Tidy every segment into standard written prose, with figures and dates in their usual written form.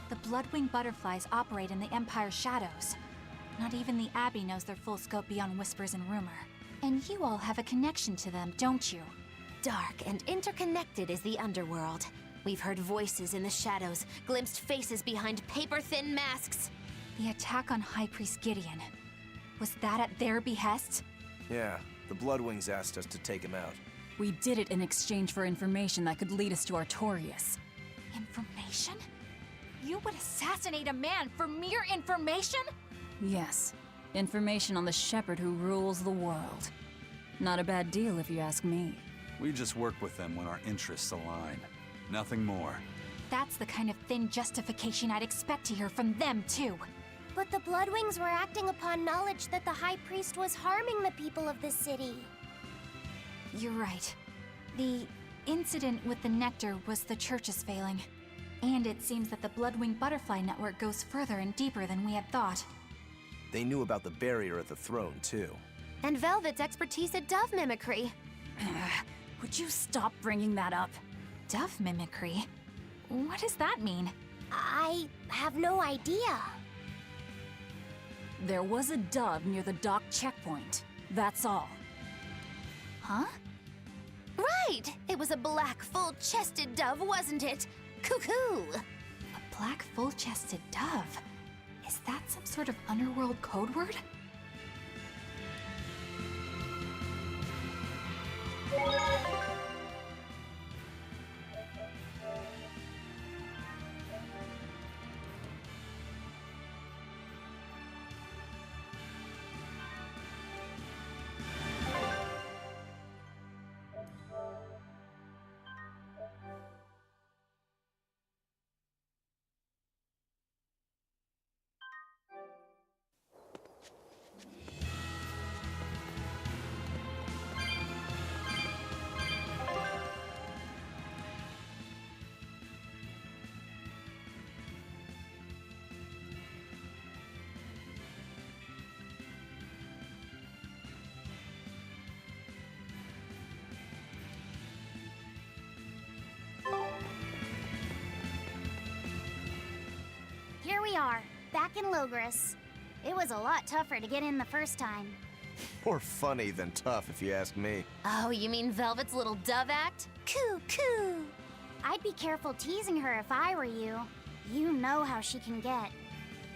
The Bloodwing butterflies operate in the Empire's shadows. Not even the Abbey knows their full scope beyond whispers and rumor. And you all have a connection to them, don't you? Dark and interconnected is the underworld. We've heard voices in the shadows, glimpsed faces behind paper-thin masks. The attack on High Priest Gideon. Was that at their behest? Yeah, the Bloodwings asked us to take him out. We did it in exchange for information that could lead us to Artorias. Information? You would assassinate a man for mere information? Yes. Information on the shepherd who rules the world. Not a bad deal if you ask me. We just work with them when our interests align. Nothing more. That's the kind of thin justification I'd expect to hear from them, too. But the Bloodwings were acting upon knowledge that the High Priest was harming the people of the city. You're right. The incident with the nectar was the Church's failing. And it seems that the Bloodwing Butterfly Network goes further and deeper than we had thought. They knew about the barrier at the throne, too. And Velvet's expertise at dove mimicry. Would you stop bringing that up? Dove mimicry? What does that mean? I have no idea. There was a dove near the dock checkpoint. That's all. Huh? Right! It was a black, full-chested dove, wasn't it? Cuckoo! A black, full-chested dove? Is that some sort of underworld code word? Here we are, back in Logris. It was a lot tougher to get in the first time. More funny than tough, if you ask me. Oh, you mean Velvet's little dove act? Coo, coo! I'd be careful teasing her if I were you. You know how she can get.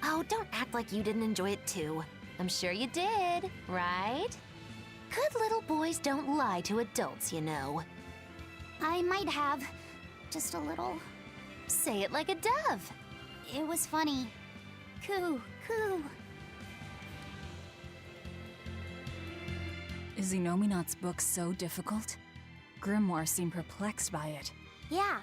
Oh, don't act like you didn't enjoy it too. I'm sure you did, right? Good little boys don't lie to adults, you know. I might have. Just a little. Say it like a dove. It was funny. Coo, coo. Is Inominat's book so difficult? Grimoire seemed perplexed by it. Yeah.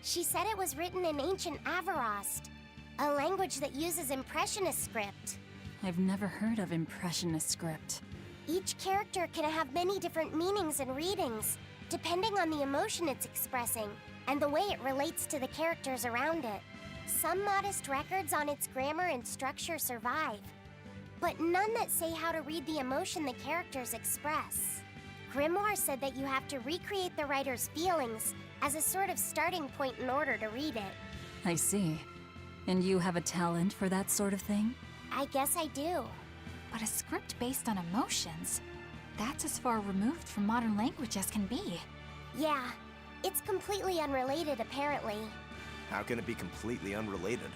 She said it was written in ancient Avarost, a language that uses Impressionist script. I've never heard of Impressionist script. Each character can have many different meanings and readings, depending on the emotion it's expressing and the way it relates to the characters around it. Some modest records on its grammar and structure survive, but none that say how to read the emotion the characters express. Grimoire said that you have to recreate the writer's feelings as a sort of starting point in order to read it. I see. And you have a talent for that sort of thing? I guess I do. But a script based on emotions? That's as far removed from modern language as can be. Yeah, it's completely unrelated apparently. How can it be completely unrelated?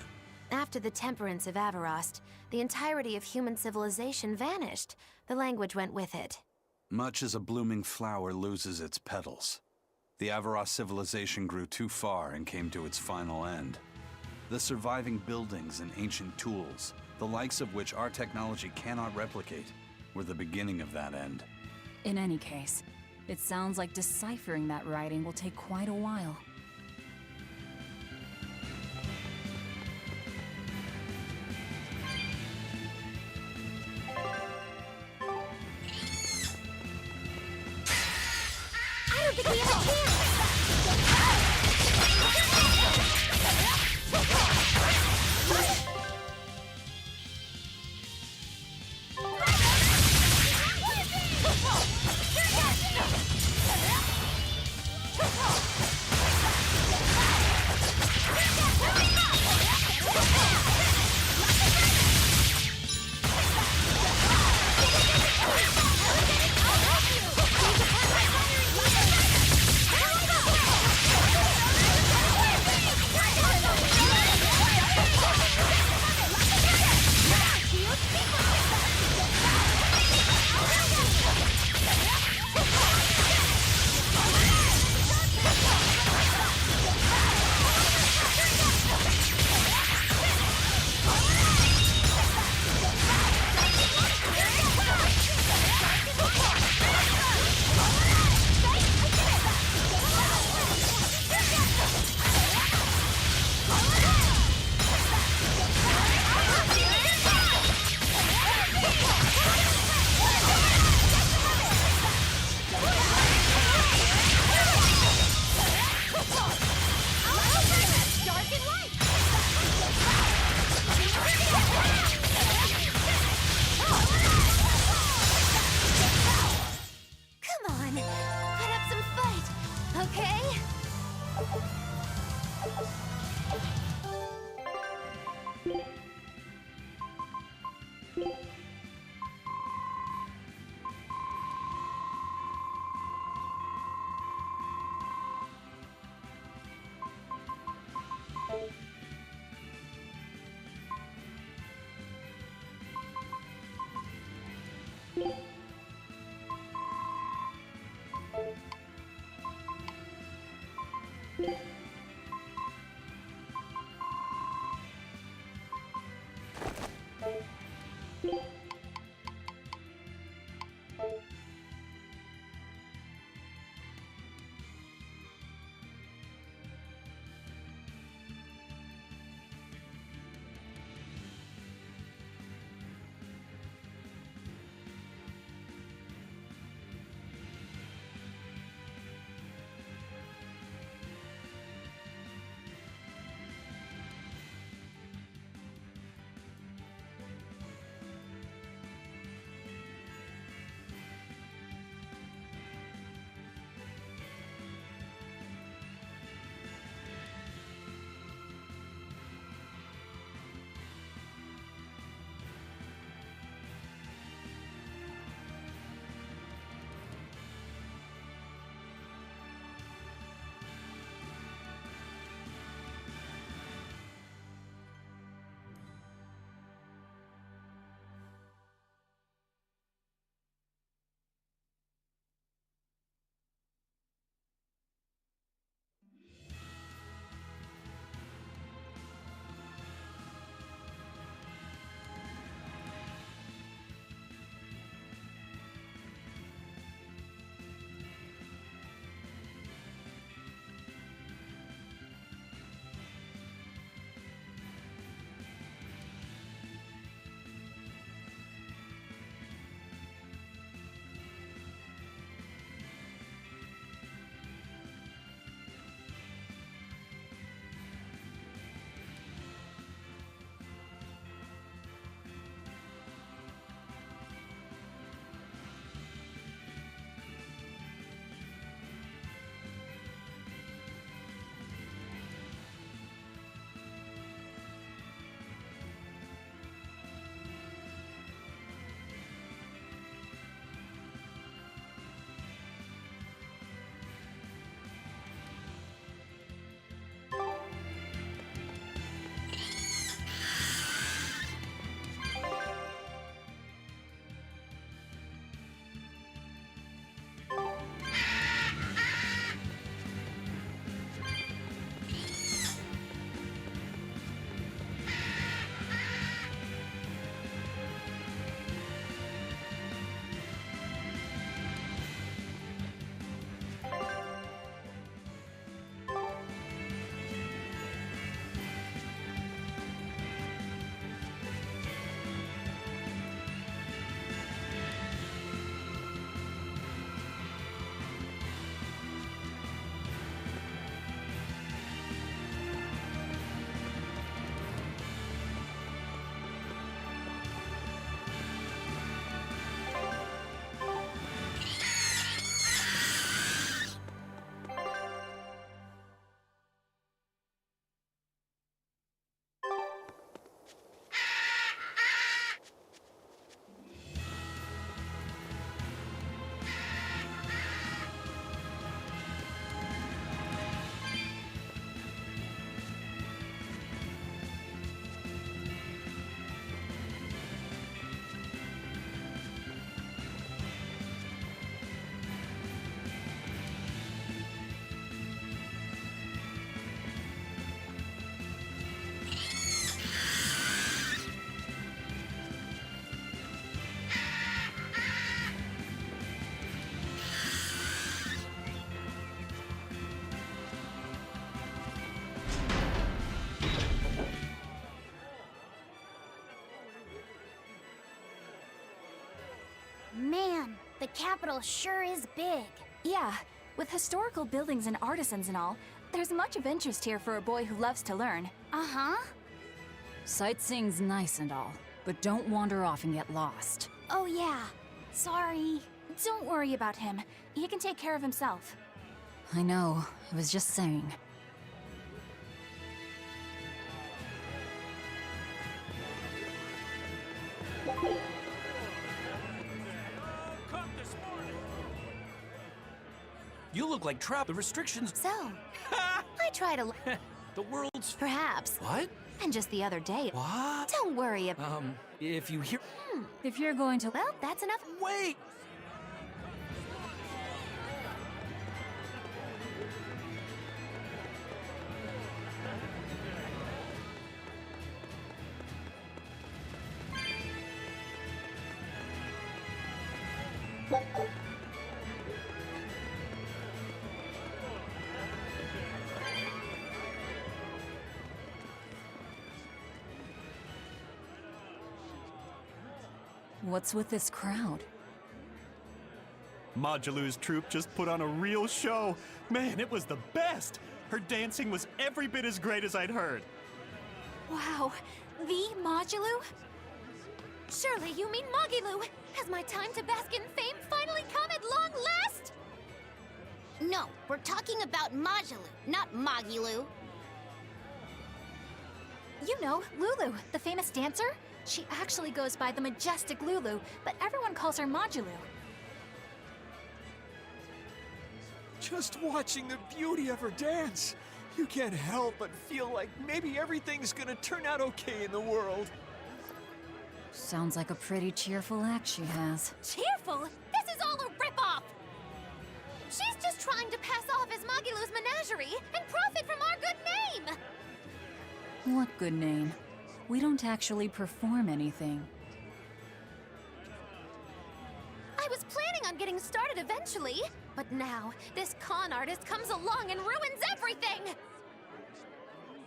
After the temperance of Avarost, the entirety of human civilization vanished. The language went with it. Much as a blooming flower loses its petals. The Avarost civilization grew too far and came to its final end. The surviving buildings and ancient tools, the likes of which our technology cannot replicate, were the beginning of that end. In any case, it sounds like deciphering that writing will take quite a while. don't think we have a chance! Man, the capital sure is big. Yeah, with historical buildings and artisans and all, there's much of interest here for a boy who loves to learn. Uh-huh. Sightseeing's nice and all, but don't wander off and get lost. Oh yeah. Sorry. Don't worry about him. He can take care of himself. I know, I was just saying. You look like the restrictions. So, I try to. The world's. Perhaps. What? And just the other day. What? Don't worry about. If you hear. If you're going to... Well, that's enough. Wait! What's with this crowd? Modulu's troupe just put on a real show. Man, it was the best! Her dancing was every bit as great as I'd heard. Wow, the Modulu? Surely you mean Mogilu. Has my time to bask in fame finally come at long last? No, we're talking about Majulu, not Mogilu. You know, Lulu, the famous dancer? She actually goes by the majestic Lulu, but everyone calls her Modulu. Just watching the beauty of her dance, you can't help but feel like maybe everything's gonna turn out okay in the world. Sounds like a pretty cheerful act she has. Cheerful? This is all a ripoff! She's just trying to pass off as Mogilu's menagerie and profit from our good name! What good name? We don't actually perform anything. I was planning on getting started eventually, but now this con artist comes along and ruins everything!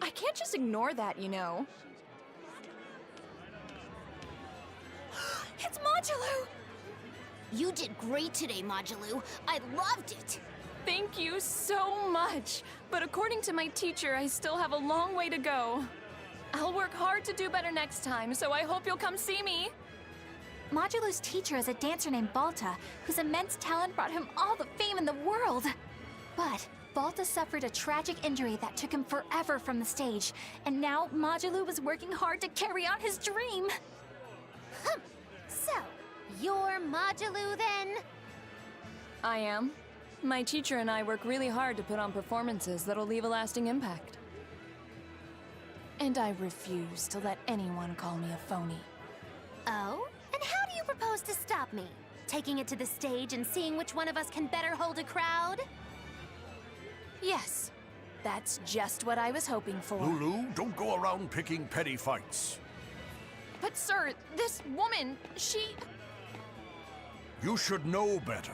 I can't just ignore that, you know. It's Modulu! You did great today, Majulu. I loved it. Thank you so much. But according to my teacher, I still have a long way to go. I'll work hard to do better next time, so I hope you'll come see me. Modulu's teacher is a dancer named Balta, whose immense talent brought him all the fame in the world. But Balta suffered a tragic injury that took him forever from the stage, and now Modulu was working hard to carry out his dream. So, you're Modulu then? I am. My teacher and I work really hard to put on performances that'll leave a lasting impact. And I refuse to let anyone call me a phony. Oh? And how do you propose to stop me? Taking it to the stage and seeing which one of us can better hold a crowd? Yes, that's just what I was hoping for. Lulu, don't go around picking petty fights. But sir, this woman, she... You should know better.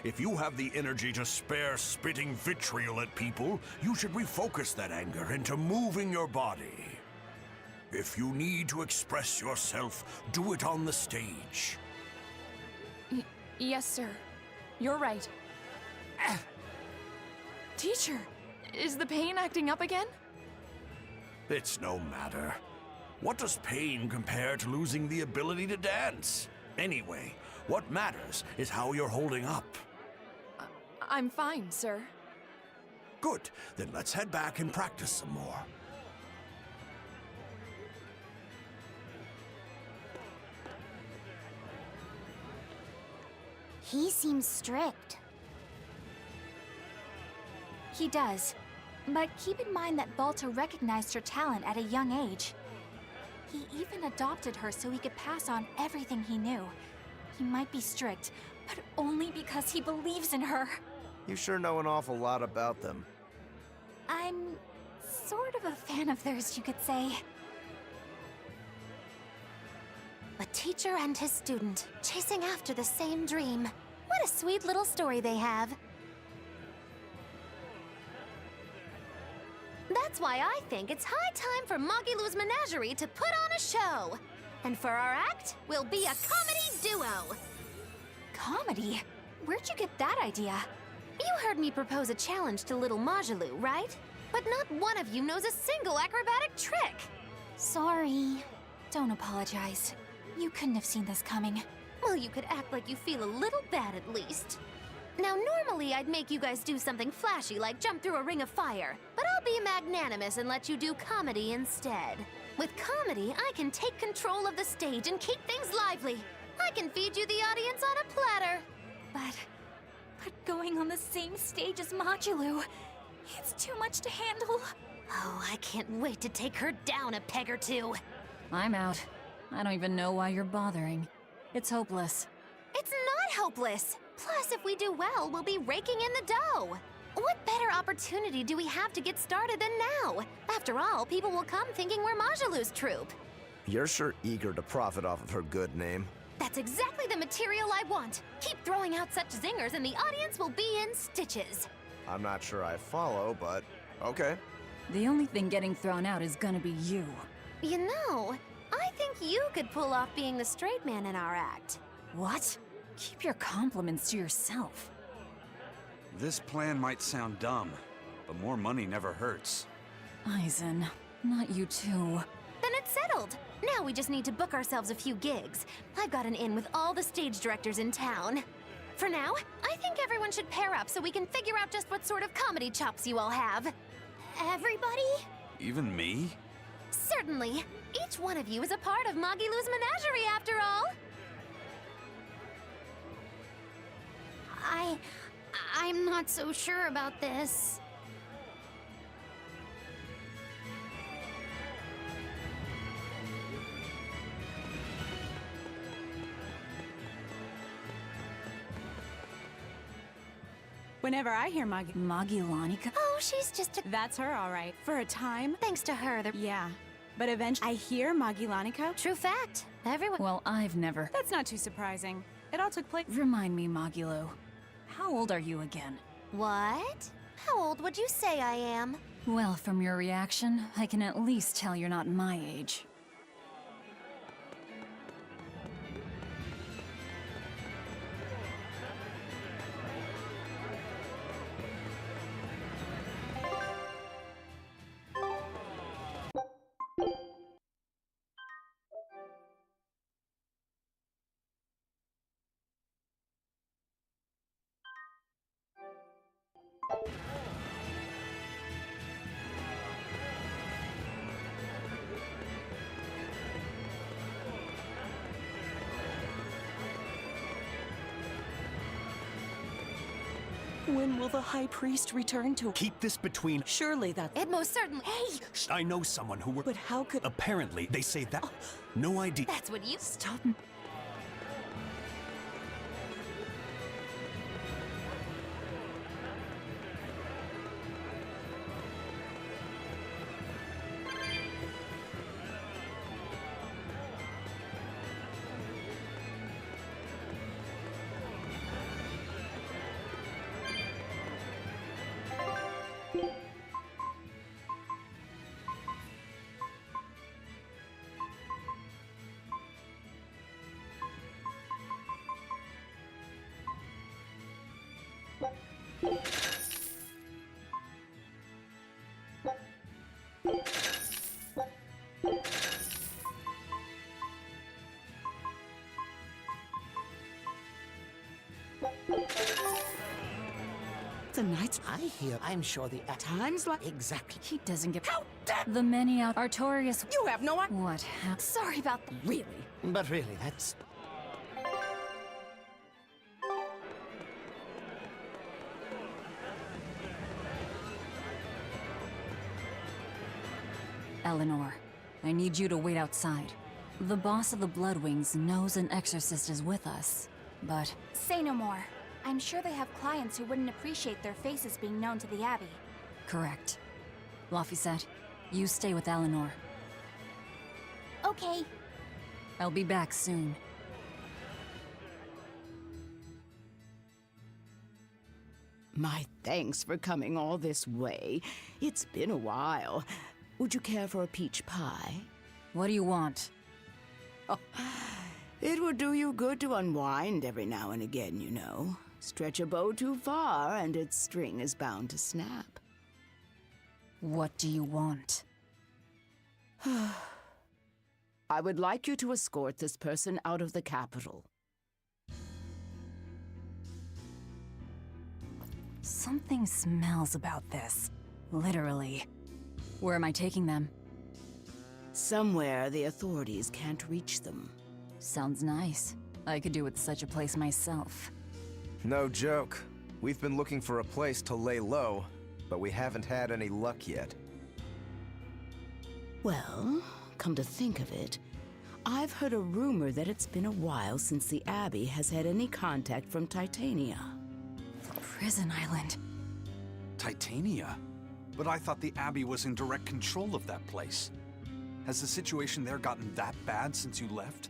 If you have the energy to spare spitting vitriol at people, you should refocus that anger into moving your body. If you need to express yourself, do it on the stage. Yes, sir. You're right. Teacher, is the pain acting up again? It's no matter. What does pain compare to losing the ability to dance? Anyway, what matters is how you're holding up. I'm fine, sir. Good, then let's head back and practice some more. He seems strict. He does. But keep in mind that Balta recognized her talent at a young age. He even adopted her so he could pass on everything he knew. He might be strict, but only because he believes in her. You sure know an awful lot about them. I'm sort of a fan of theirs, you could say. A teacher and his student, chasing after the same dream. What a sweet little story they have. That's why I think it's high time for Mogilu's Menagerie to put on a show. And for our act, we'll be a comedy duo. Comedy? Where'd you get that idea? You heard me propose a challenge to little Majaloo, right? But not one of you knows a single acrobatic trick! Sorry. Don't apologize. You couldn't have seen this coming. Well, you could act like you feel a little bad at least. Now, normally I'd make you guys do something flashy like jump through a ring of fire, but I'll be magnanimous and let you do comedy instead. With comedy, I can take control of the stage and keep things lively. I can feed you the audience on a platter. But going on the same stage as Majaloo, it's too much to handle. Oh, I can't wait to take her down a peg or two. I'm out. I don't even know why you're bothering. It's hopeless. It's not hopeless. Plus, if we do well, we'll be raking in the dough. What better opportunity do we have to get started than now? After all, people will come thinking we're Majaloo's troupe. You're sure eager to profit off of her good name. That's exactly the material I want. Keep throwing out such zingers and the audience will be in stitches. I'm not sure I follow, but okay. The only thing getting thrown out is gonna be you. You know, I think you could pull off being the straight man in our act. What? Keep your compliments to yourself. This plan might sound dumb, but more money never hurts. Eisen, not you too. Then it's settled. Now we just need to book ourselves a few gigs. I've got an in with all the stage directors in town. For now, I think everyone should pair up so we can figure out just what sort of comedy chops you all have. Everybody? Even me? Certainly. Each one of you is a part of Magiloo's menagerie, after all. I'm not so sure about this. Whenever I hear Magilanica? Oh, she's just a... That's her, all right. For a time. Thanks to her, Yeah. But eventually, I hear Magilanica. True fact. Everyone... Well, I've never. That's not too surprising. It all took place... Remind me, Magiloo. How old are you again? What? How old would you say I am? Well, from your reaction, I can at least tell you're not my age. When will the High Priest return to... Keep this between... Surely that's... It most certainly... Hey! I know someone who But how could... Apparently, they say that... No idea. That's what you... Stop. The nights I hear, I'm sure the at times like exactly. He doesn't get... How dare... The many out... Artorias... You have no idea. What happened? Sorry about that. Really? But really, that's... Eleanor, I need you to wait outside. The boss of the Bloodwings knows an exorcist is with us, but... Say no more. I'm sure they have clients who wouldn't appreciate their faces being known to the Abbey. Correct. Laphicet, you stay with Eleanor. Okay. I'll be back soon. My thanks for coming all this way. It's been a while. Would you care for a peach pie? What do you want? Oh, It would do you good to unwind every now and again, you know. Stretch a bow too far, and its string is bound to snap. What do you want? I would like you to escort this person out of the capital. Something smells about this. Literally. Where am I taking them? Somewhere the authorities can't reach them. Sounds nice. I could do with such a place myself. No joke. We've been looking for a place to lay low, but we haven't had any luck yet. Well, come to think of it, I've heard a rumor that it's been a while since the Abbey has had any contact from Titania. Prison Island. Titania? But I thought the Abbey was in direct control of that place. Has the situation there gotten that bad since you left?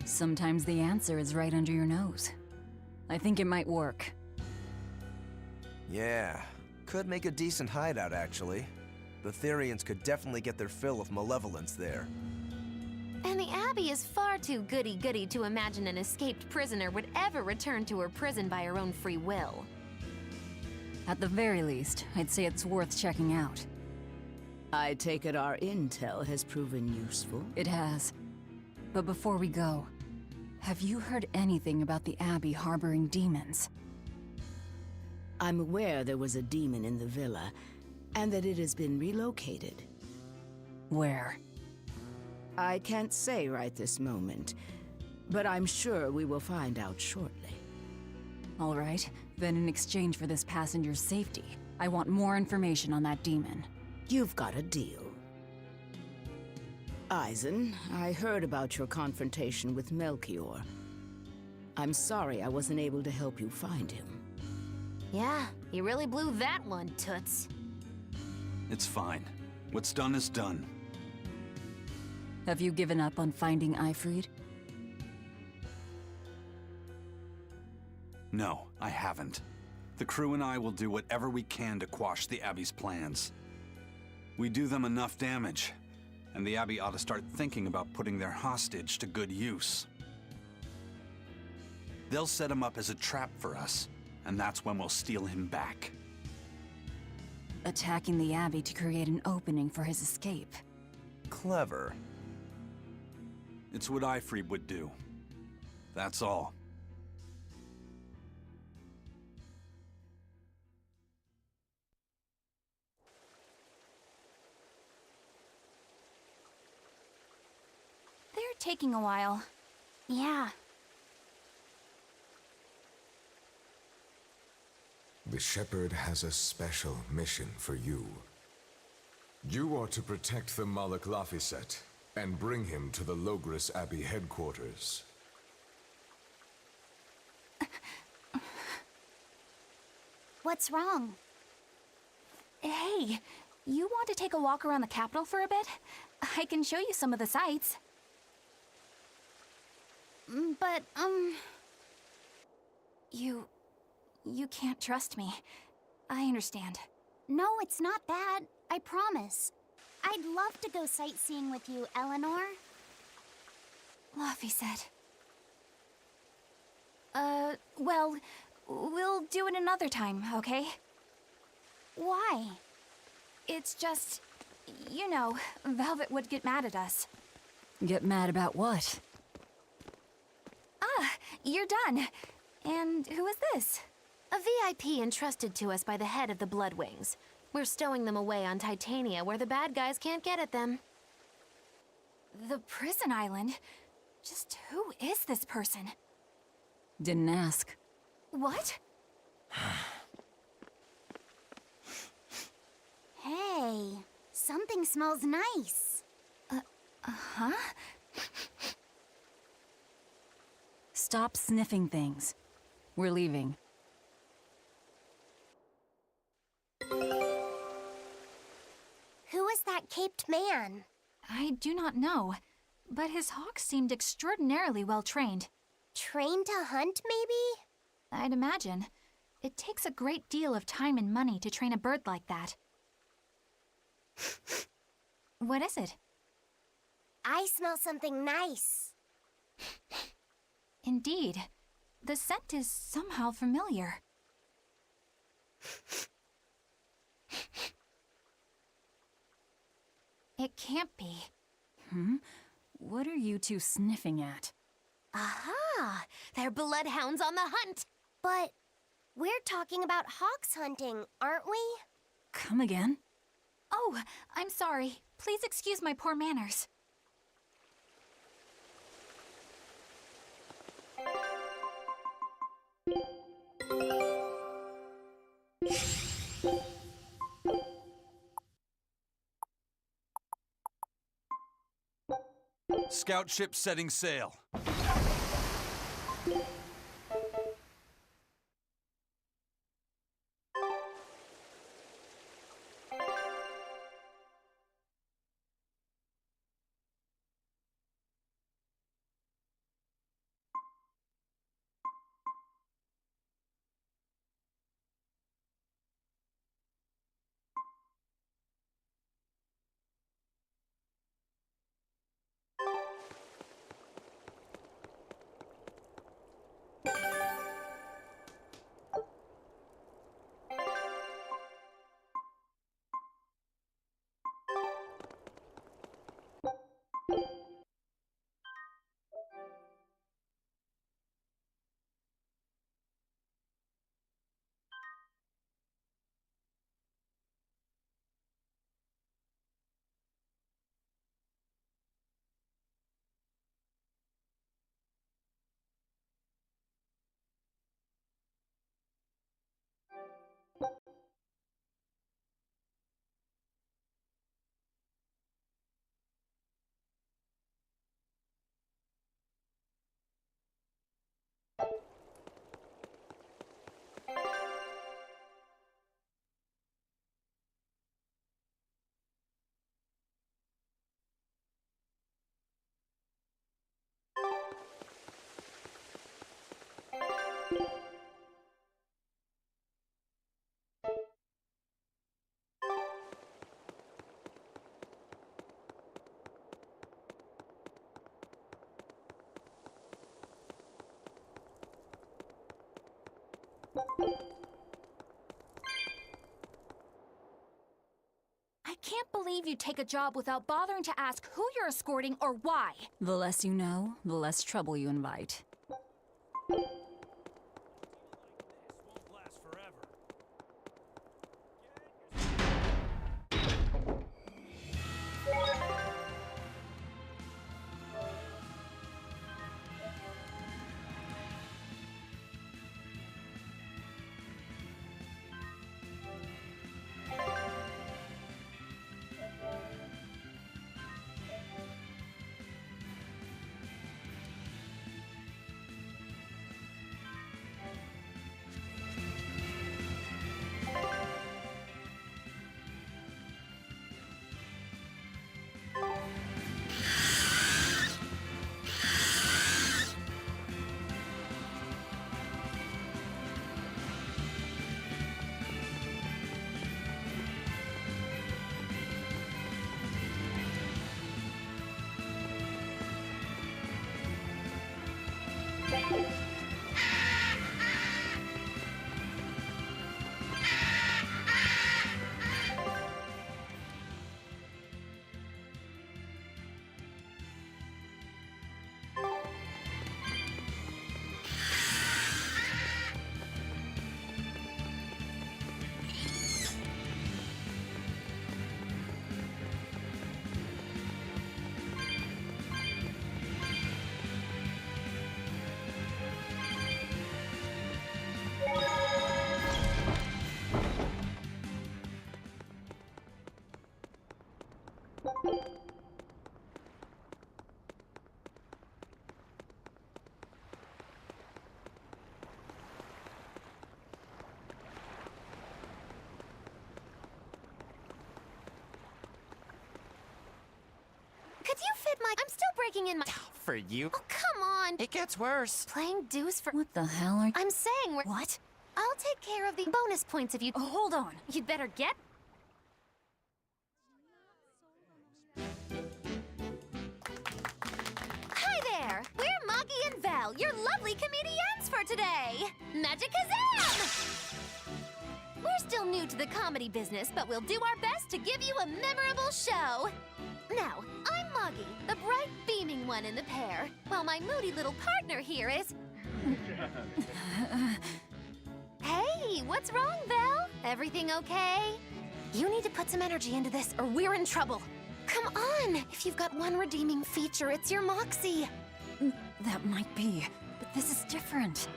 Sometimes the answer is right under your nose. I think it might work. Yeah, could make a decent hideout, actually. The Therians could definitely get their fill of malevolence there. And the Abbey is far too goody-goody to imagine an escaped prisoner would ever return to her prison by her own free will. At the very least, I'd say it's worth checking out. I take it our intel has proven useful. It has. But before we go, have you heard anything about the Abbey harboring demons? I'm aware there was a demon in the villa, and that it has been relocated. Where? I can't say right this moment, but I'm sure we will find out shortly. All right, then in exchange for this passenger's safety, I want more information on that demon. You've got a deal. Eisen, I heard about your confrontation with Melchior. I'm sorry I wasn't able to help you find him. Yeah, you really blew that one, Toots. It's fine. What's done is done. Have you given up on finding Eifried? No, I haven't. The crew and I will do whatever we can to quash the Abbey's plans. We do them enough damage, and the Abbey ought to start thinking about putting their hostage to good use. They'll set him up as a trap for us, and that's when we'll steal him back. Attacking the Abbey to create an opening for his escape. Clever. It's what Eifried would do. That's all. They're taking a while. Yeah. The Shepherd has a special mission for you. You are to protect the Malak Laphicet and bring him to the Logris Abbey headquarters. What's wrong? Hey, you want to take a walk around the capital for a bit? I can show you some of the sights. But, You can't trust me. I understand. no, it's not that. I promise. I'd love to go sightseeing with you, Eleanor. Laphicet. Well, we'll do it another time, okay? Why? It's just, you know, Velvet would get mad at us. Get mad about what? Ah, you're done. And who is this? A VIP entrusted to us by the head of the Bloodwings. We're stowing them away on Titania where the bad guys can't get at them. The prison island? Just who is this person? Didn't ask. What? Hey, something smells nice. Huh? Stop sniffing things. We're leaving. Who is that caped man? I do not know, but his hawks seemed extraordinarily well trained. Trained to hunt, maybe? I'd imagine. It takes a great deal of time and money to train a bird like that. What is it? I smell something nice. Indeed. The scent is somehow familiar. It can't be. What are you two sniffing at? Aha! They're bloodhounds on the hunt! But we're talking about hawks hunting, aren't we? Come again? Oh, I'm sorry. Please excuse my poor manners. Scout ship setting sail. I can't believe you take a job without bothering to ask who you're escorting or why. The less you know, the less trouble you invite. Could you fit my... I'm still breaking in my... For you? Oh, come on! It gets worse. Playing deuce for... What the hell are you... I'm saying we're... What? I'll take care of the bonus points if you... Oh, hold on. You'd better get... Hi there! We're Moggy and Val, your lovely comedians for today! Magicazam! We're still new to the comedy business, but we'll do our best to give you a memorable show. Now, I'm Moggy, the bright, beaming one in the pair, while my moody little partner here is... Hey, what's wrong, Val? Everything okay? You need to put some energy into this, or we're in trouble. Come on! If you've got one redeeming feature, it's your moxie. That might be, but this is different.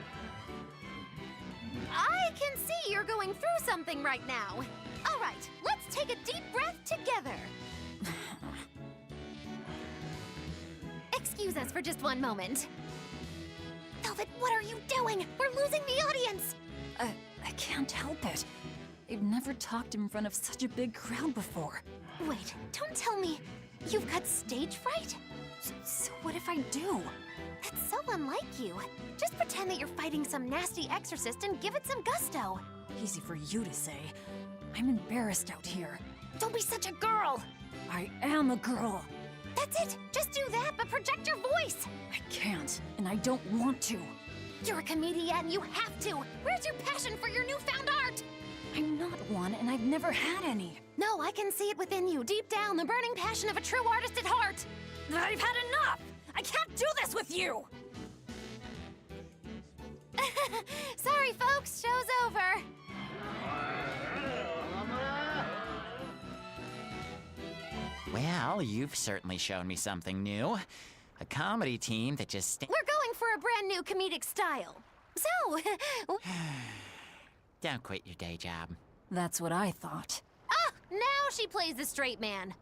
I can see you're going through something right now. All right, let's take a deep breath together. Excuse us for just one moment. Velvet, what are you doing? We're losing the audience. I can't help it. I've never talked in front of such a big crowd before. Wait, don't tell me you've got stage fright? So what if I do? That's so unlike you. Just pretend that you're fighting some nasty exorcist and give it some gusto. Easy for you to say. I'm embarrassed out here. Don't be such a girl. I am a girl. That's it. Just do that, but project your voice. I can't, and I don't want to. You're a comedian. You have to. Where's your passion for your newfound art? I'm not one, and I've never had any. No, I can see it within you, deep down, the burning passion of a true artist at heart. I've had enough! I can't do this with you! Sorry, folks. Show's over. Well, you've certainly shown me something new. A comedy team that just... We're going for a brand new comedic style. So... Don't quit your day job. That's what I thought. Ah! Now she plays the straight man.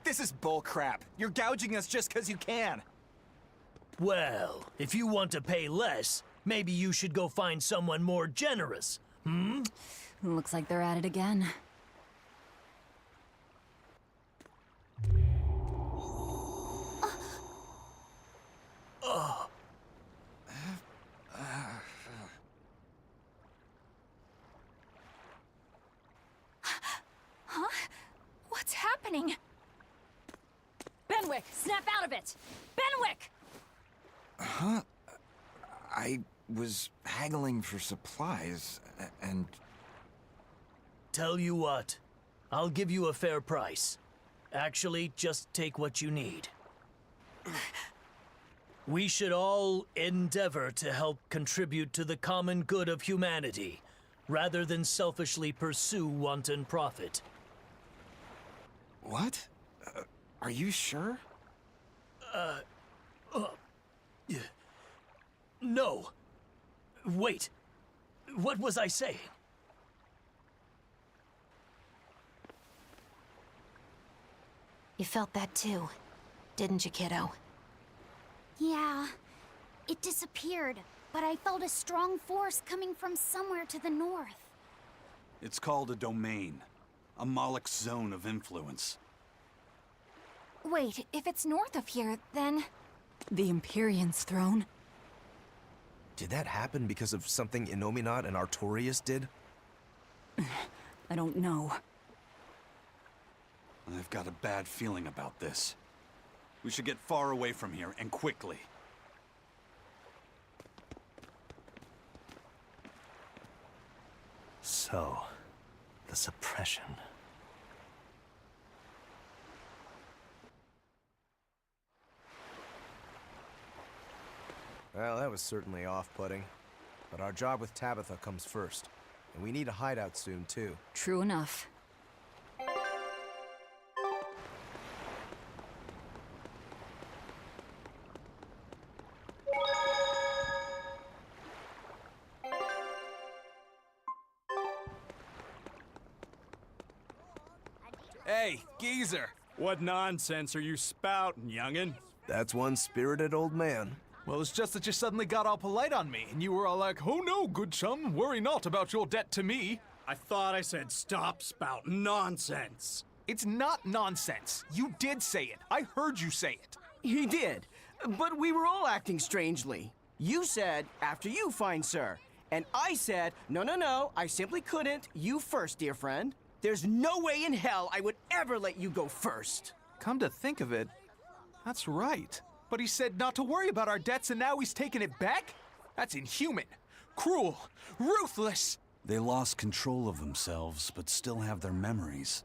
This is bullcrap. You're gouging us just because you can. Well, if you want to pay less, maybe you should go find someone more generous. Hmm? Looks like they're at it again. Huh? What's happening? Benwick, snap out of it! Benwick! Huh? I was haggling for supplies, and... Tell you what, I'll give you a fair price. Actually, just take what you need. We should all endeavor to help contribute to the common good of humanity, rather than selfishly pursue wanton profit. What? Are you sure? No. Wait. What was I saying? You felt that too, didn't you, kiddo? Yeah, it disappeared, but I felt a strong force coming from somewhere to the north. It's called a domain. A Moloch's zone of influence. Wait, if it's north of here, then... The Empyrean's throne? Did that happen because of something Innominat and Artorias did? I don't know. I've got a bad feeling about this. We should get far away from here, and quickly. So, the suppression. Well, that was certainly off-putting. But our job with Tabitha comes first. And we need a hideout soon, too. True enough. Hey, geezer! What nonsense are you spouting, youngin'? That's one spirited old man. Well, it's just that you suddenly got all polite on me, and you were all like, "Oh no, good chum, worry not about your debt to me." I thought I said stop spouting nonsense. It's not nonsense. You did say it. I heard you say it. He did, but we were all acting strangely. You said, after you, fine sir. And I said, no, I simply couldn't. You first, dear friend. There's no way in hell I would ever let you go first. Come to think of it, that's right. But he said not to worry about our debts, and now he's taking it back? That's inhuman, cruel, ruthless. They lost control of themselves, but still have their memories.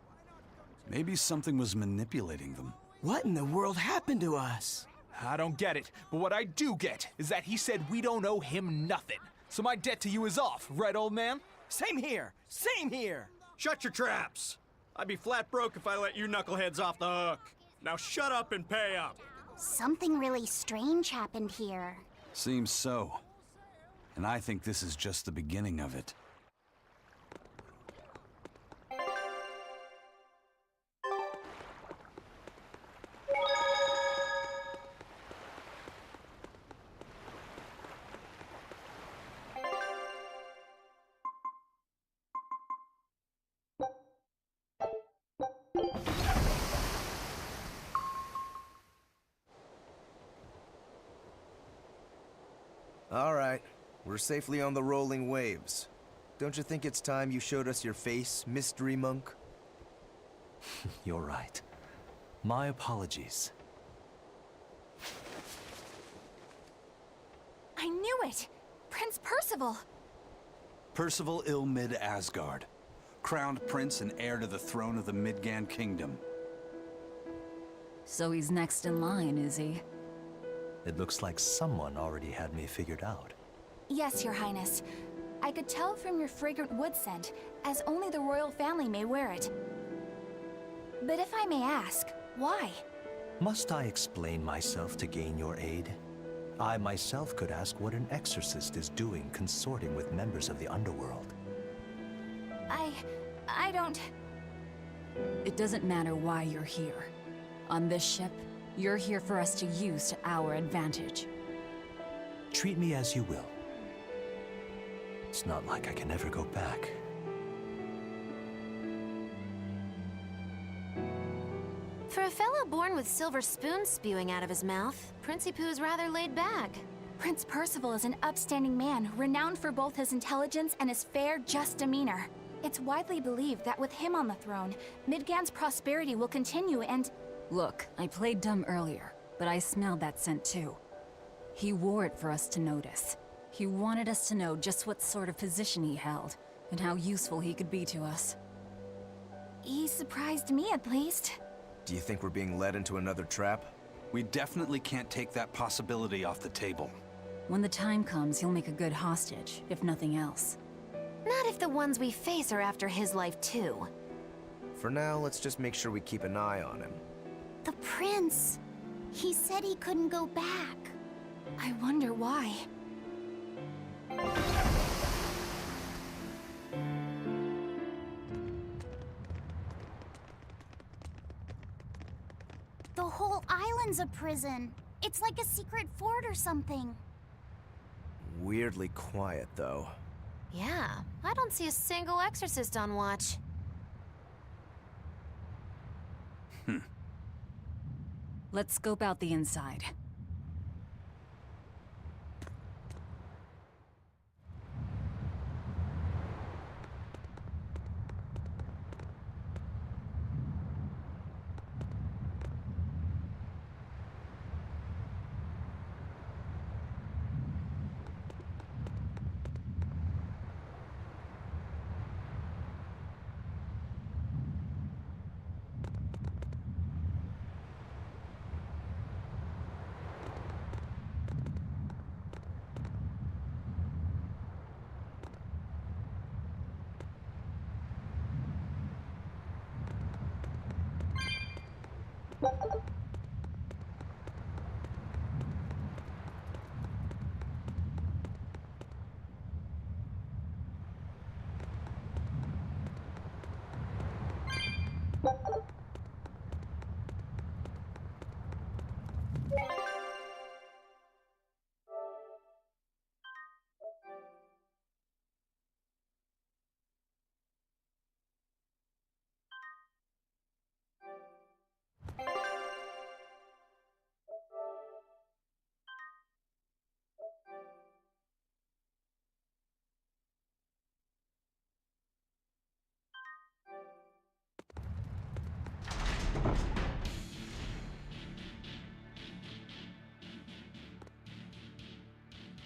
Maybe something was manipulating them. What in the world happened to us? I don't get it, but what I do get is that he said we don't owe him nothing. So my debt to you is off, right, old man? Same here, same here. Shut your traps. I'd be flat broke if I let you knuckleheads off the hook. Now shut up and pay up. Something really strange happened here. Seems so. And I think this is just the beginning of it. All right, we're safely on the rolling waves. Don't you think it's time you showed us your face, Mystery Monk? You're right. My apologies. I knew it! Prince Percival! Percival Ilmid Asgard, crowned prince and heir to the throne of the Midgand Kingdom. So he's next in line, is he? It looks like someone already had me figured out. Yes, Your Highness. I could tell from your fragrant wood scent, as only the royal family may wear it. But if I may ask, why? Must I explain myself to gain your aid? I myself could ask what an exorcist is doing consorting with members of the underworld. I don't... It doesn't matter why you're here. On this ship, you're here for us to use to our advantage. Treat me as you will. It's not like I can ever go back. For a fellow born with silver spoons spewing out of his mouth, Princi Poo's rather laid back. Prince Percival is an upstanding man, renowned for both his intelligence and his fair, just demeanor. It's widely believed that with him on the throne, Midgand's prosperity will continue and... Look, I played dumb earlier, but I smelled that scent too. He wore it for us to notice. He wanted us to know just what sort of position he held, and how useful he could be to us. He surprised me, at least. Do you think we're being led into another trap? We definitely can't take that possibility off the table. When the time comes, he'll make a good hostage, if nothing else. Not if the ones we face are after his life too. For now, let's just make sure we keep an eye on him. The prince. He said he couldn't go back. I wonder why. The whole island's a prison. It's like a secret fort or something. Weirdly quiet, though. Yeah, I don't see a single exorcist on watch. Let's scope out the inside.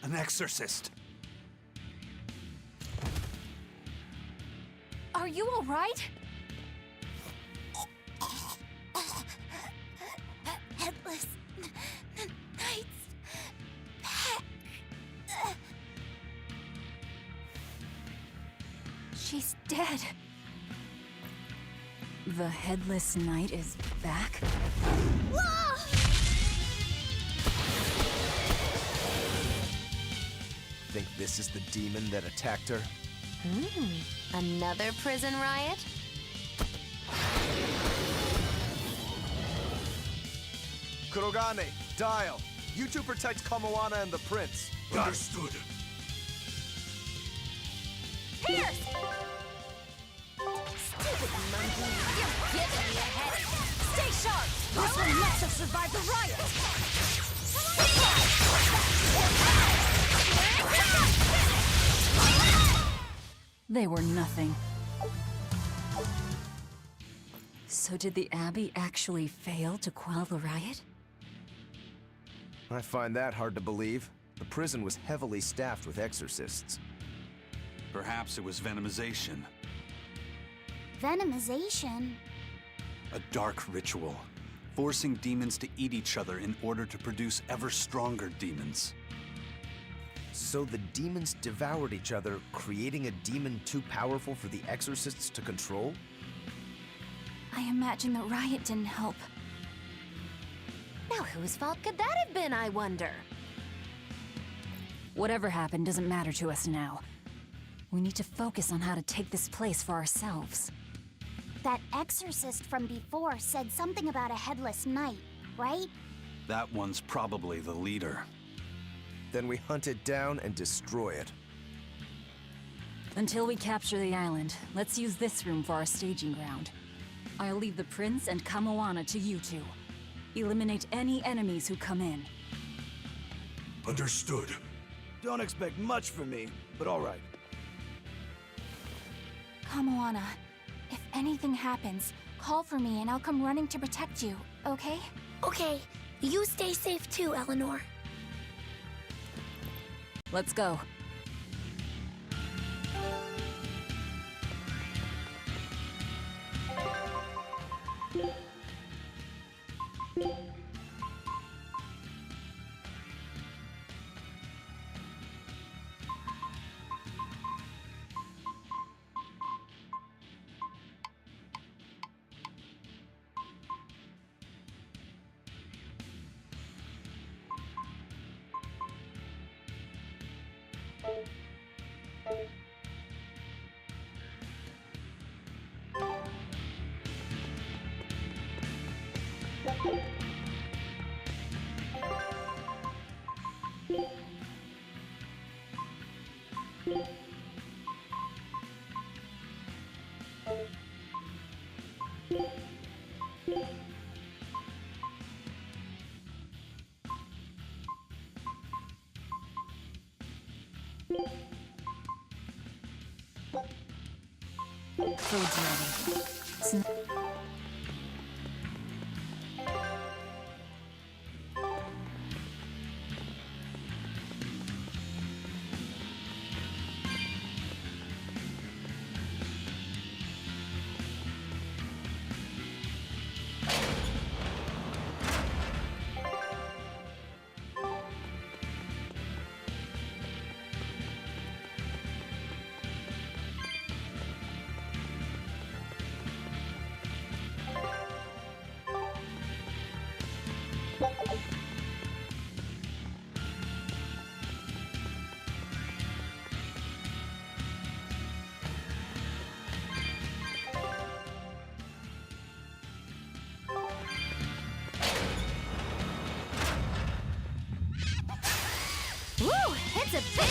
An exorcist. Are you all right? Headless Knight's back. She's dead. The Headless Knight is back? Think this is the demon that attacked her? Another prison riot? Kurogane, Dial. You two protect Kamoana and the prince. Understood. Pierce! Stupid monkey! You're giving me a headache! Stay sharp! This one must have survived the riot! They were nothing. So did the Abbey actually fail to quell the riot? I find that hard to believe. The prison was heavily staffed with exorcists. Perhaps it was venomization. Venomization? A dark ritual, forcing demons to eat each other in order to produce ever stronger demons. So the demons devoured each other, creating a demon too powerful for the exorcists to control? I imagine the riot didn't help. Now whose fault could that have been, I wonder? Whatever happened doesn't matter to us now. We need to focus on how to take this place for ourselves. That exorcist from before said something about a headless knight, right? That one's probably the leader. Then we hunt it down and destroy it. Until we capture the island, let's use this room for our staging ground. I'll leave the prince and Kamoana to you two. Eliminate any enemies who come in. Understood. Don't expect much from me, but all right. Kamoana, if anything happens, call for me and I'll come running to protect you, okay? Okay, you stay safe too, Eleanor. Let's go. Food's ready. Woo! It's a big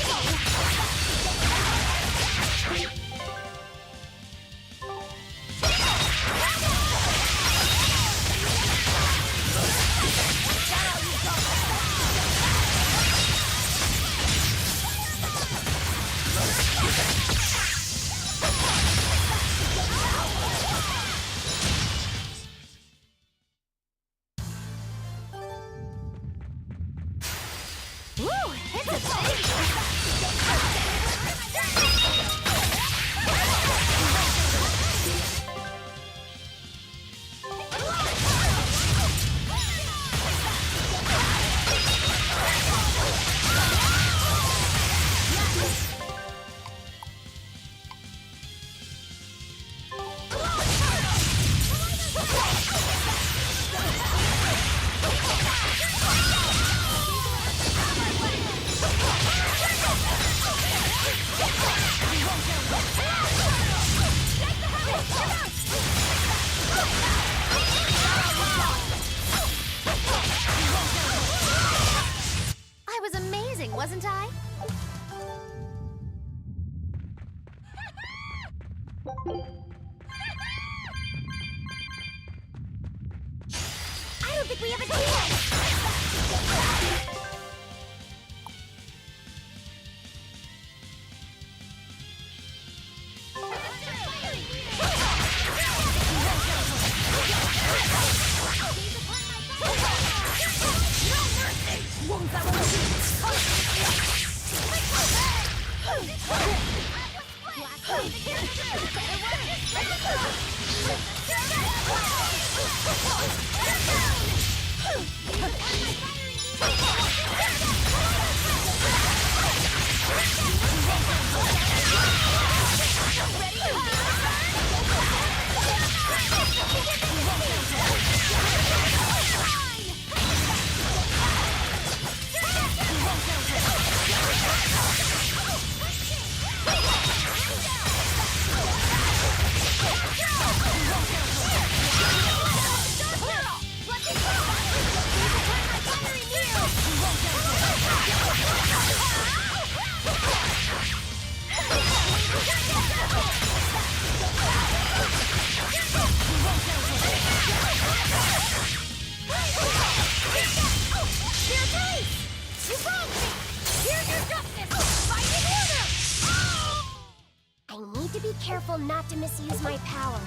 don't I? I don't think we have a chance! I need to be careful not to misuse my power.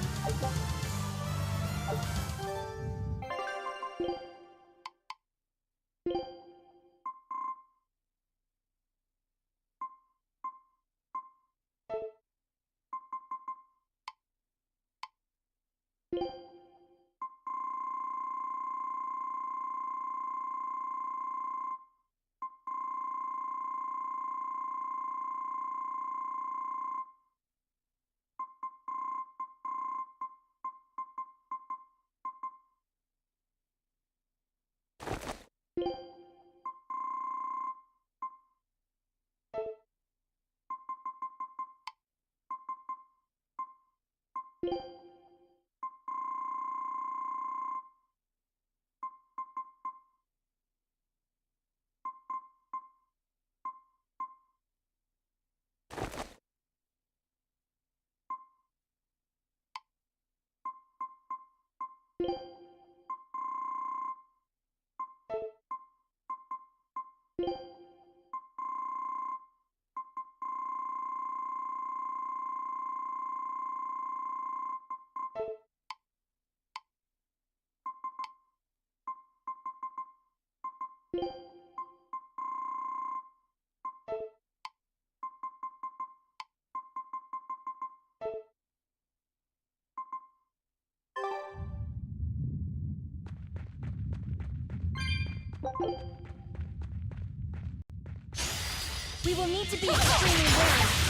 We will need to be extremely wary.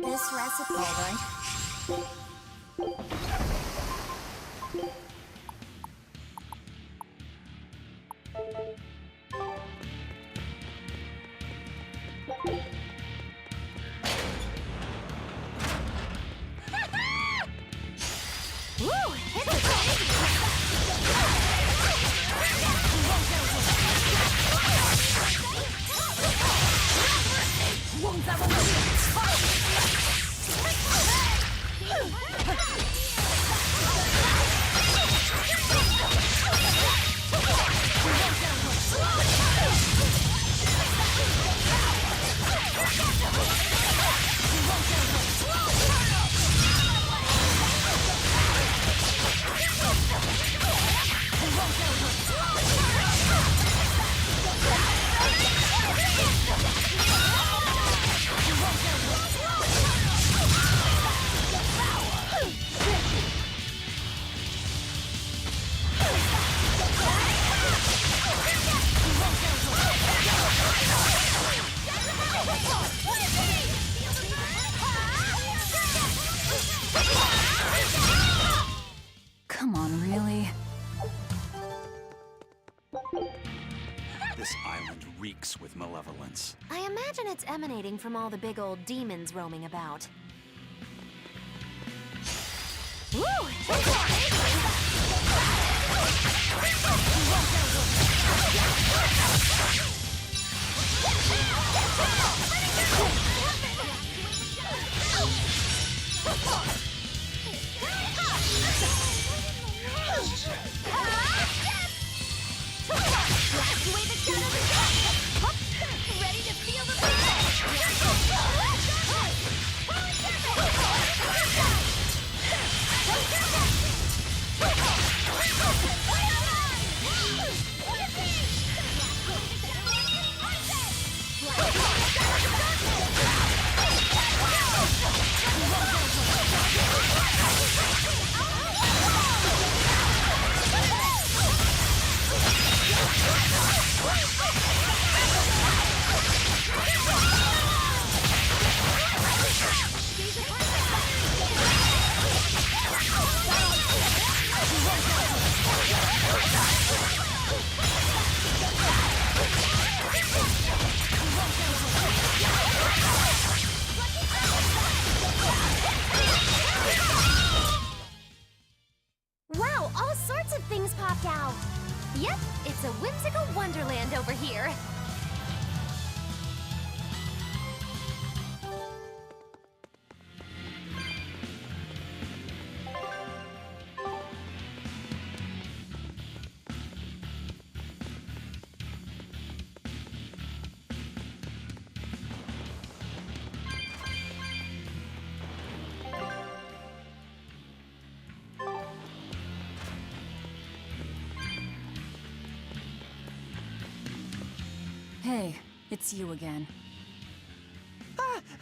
This recipe. All right. Come on, really? This island reeks with malevolence. I imagine it's emanating from all the big old demons roaming about. Ready to feel the Hey, it's you again.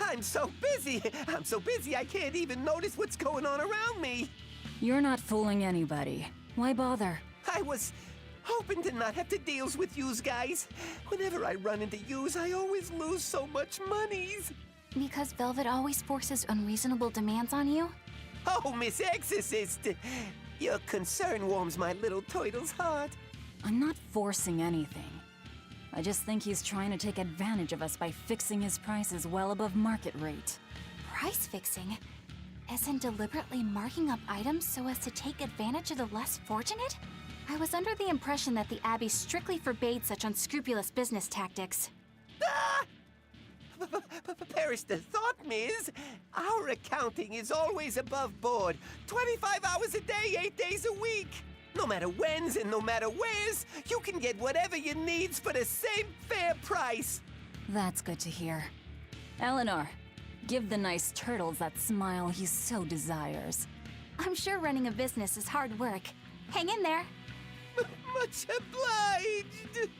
I'm so busy. I'm so busy I can't even notice what's going on around me. You're not fooling anybody. Why bother? I was hoping to not have to deal with yous guys. Whenever I run into yous, I always lose so much monies. Because Velvet always forces unreasonable demands on you? Oh, Miss Exorcist! Your concern warms my little turtle's heart. I'm not forcing anything. I just think he's trying to take advantage of us by fixing his prices well above market rate. Price fixing? As in deliberately marking up items so as to take advantage of the less fortunate? I was under the impression that the Abbey strictly forbade such unscrupulous business tactics. Perish the thought, Miss. Our accounting is always above board. 25 hours a day, 8 days a week. No matter whens and no matter wheres, you can get whatever you needs for the same fair price. That's good to hear. Eleanor, give the nice turtles that smile he so desires. I'm sure running a business is hard work. Hang in there. Much obliged.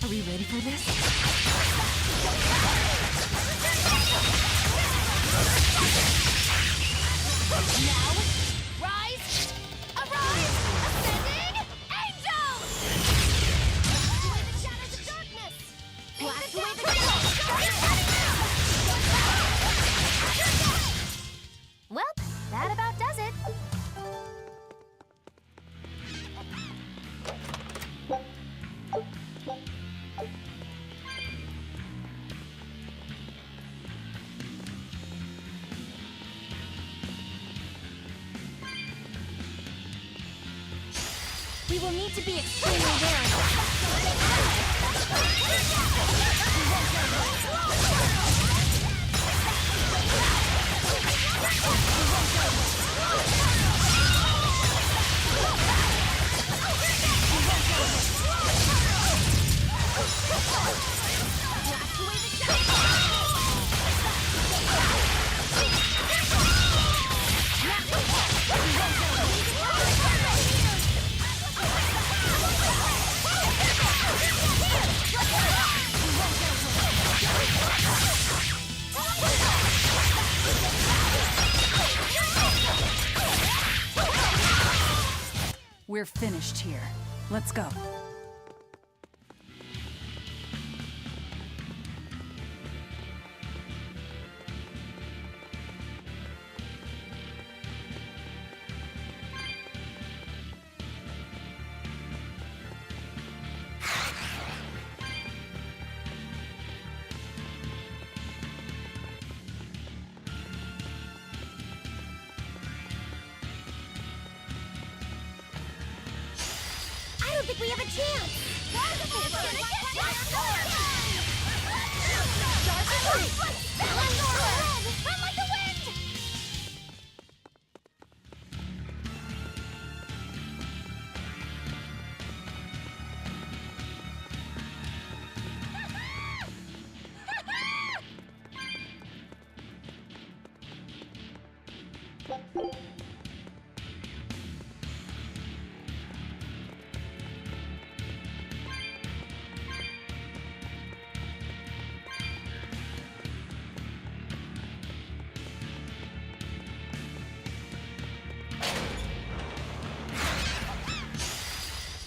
Are we ready for this? Now, rise! Arise! Ascending angels! Blast away the shadows of darkness! Blast away the shadows of darkness! Well, that about does it. We will need to be extremely wary. We're finished here. Let's go. think we have a chance! It's gonna get you! Run like the wind!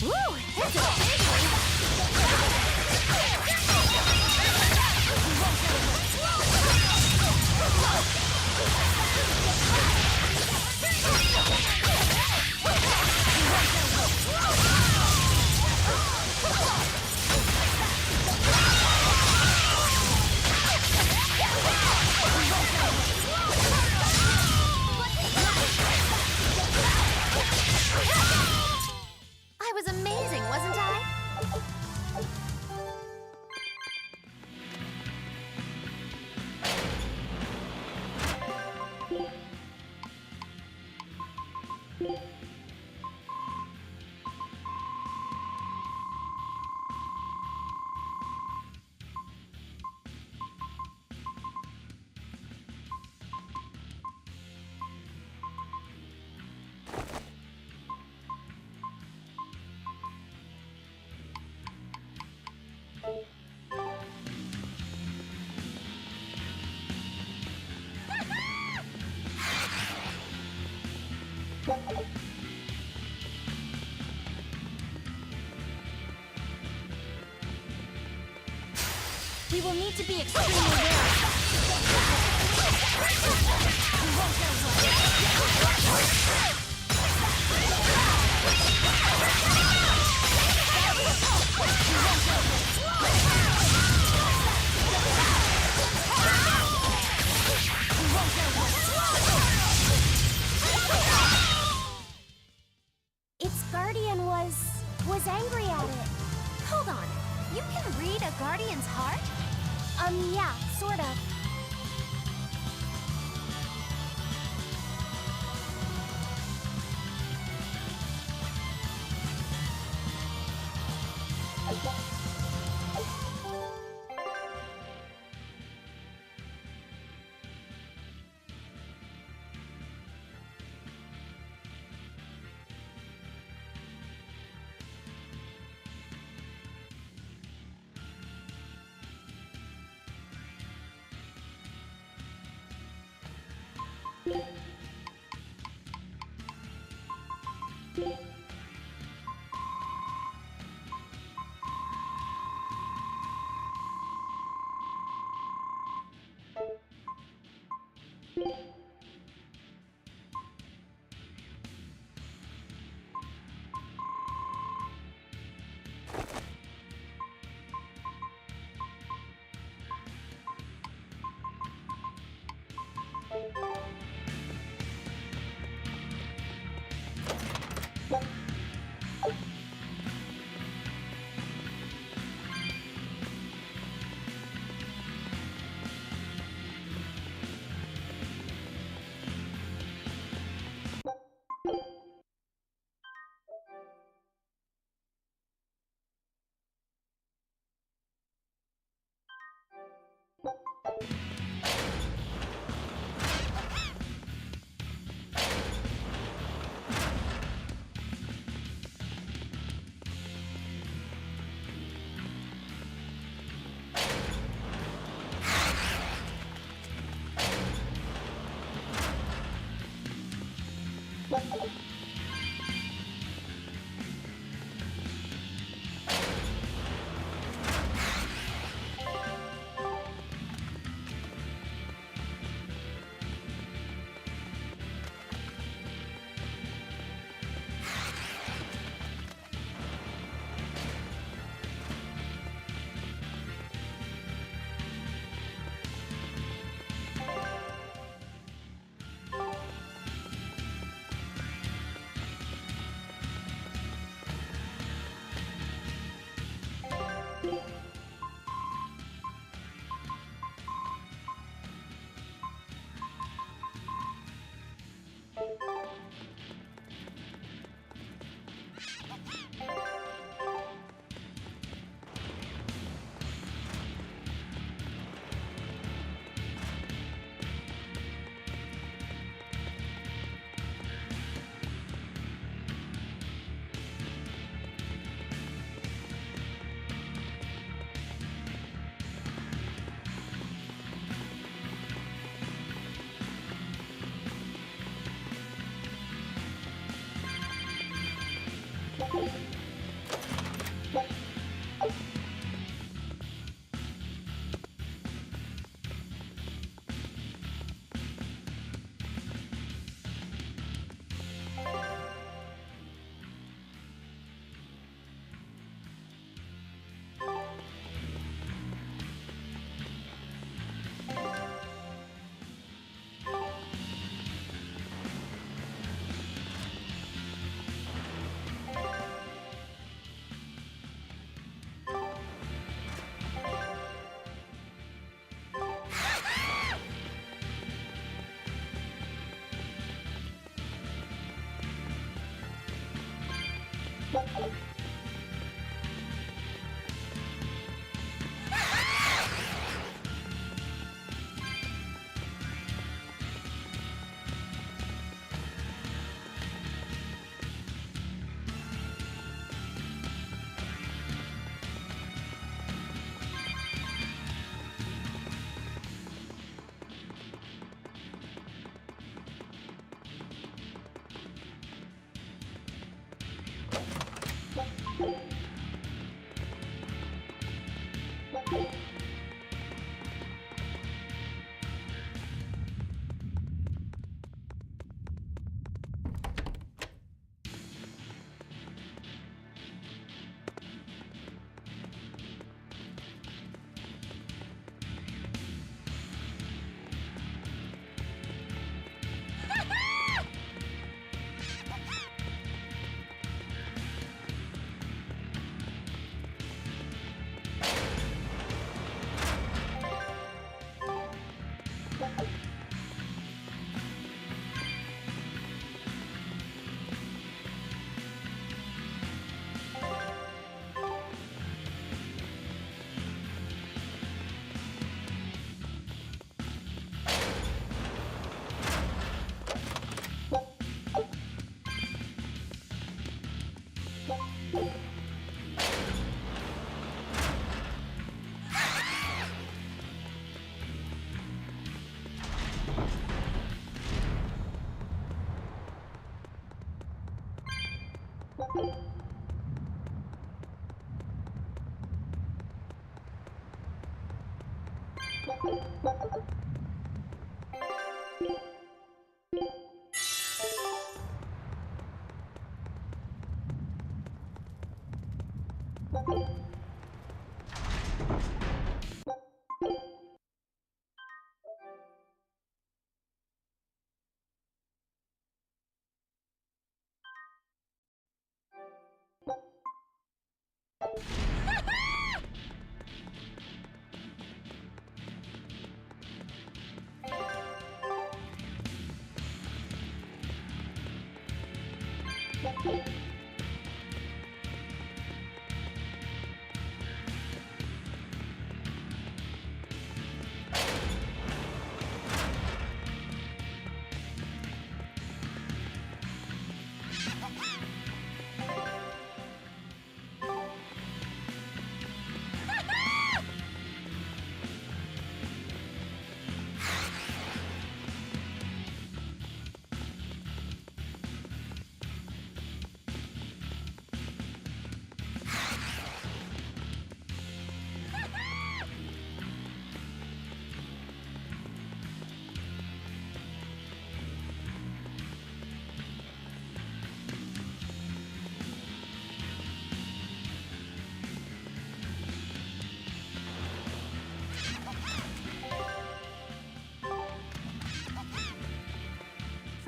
Woo! It's a big I was amazing, wasn't I? We will need to be extremely wary. Its guardian was angry at it. Hold on. You can read a guardian's heart? Yeah, sort of.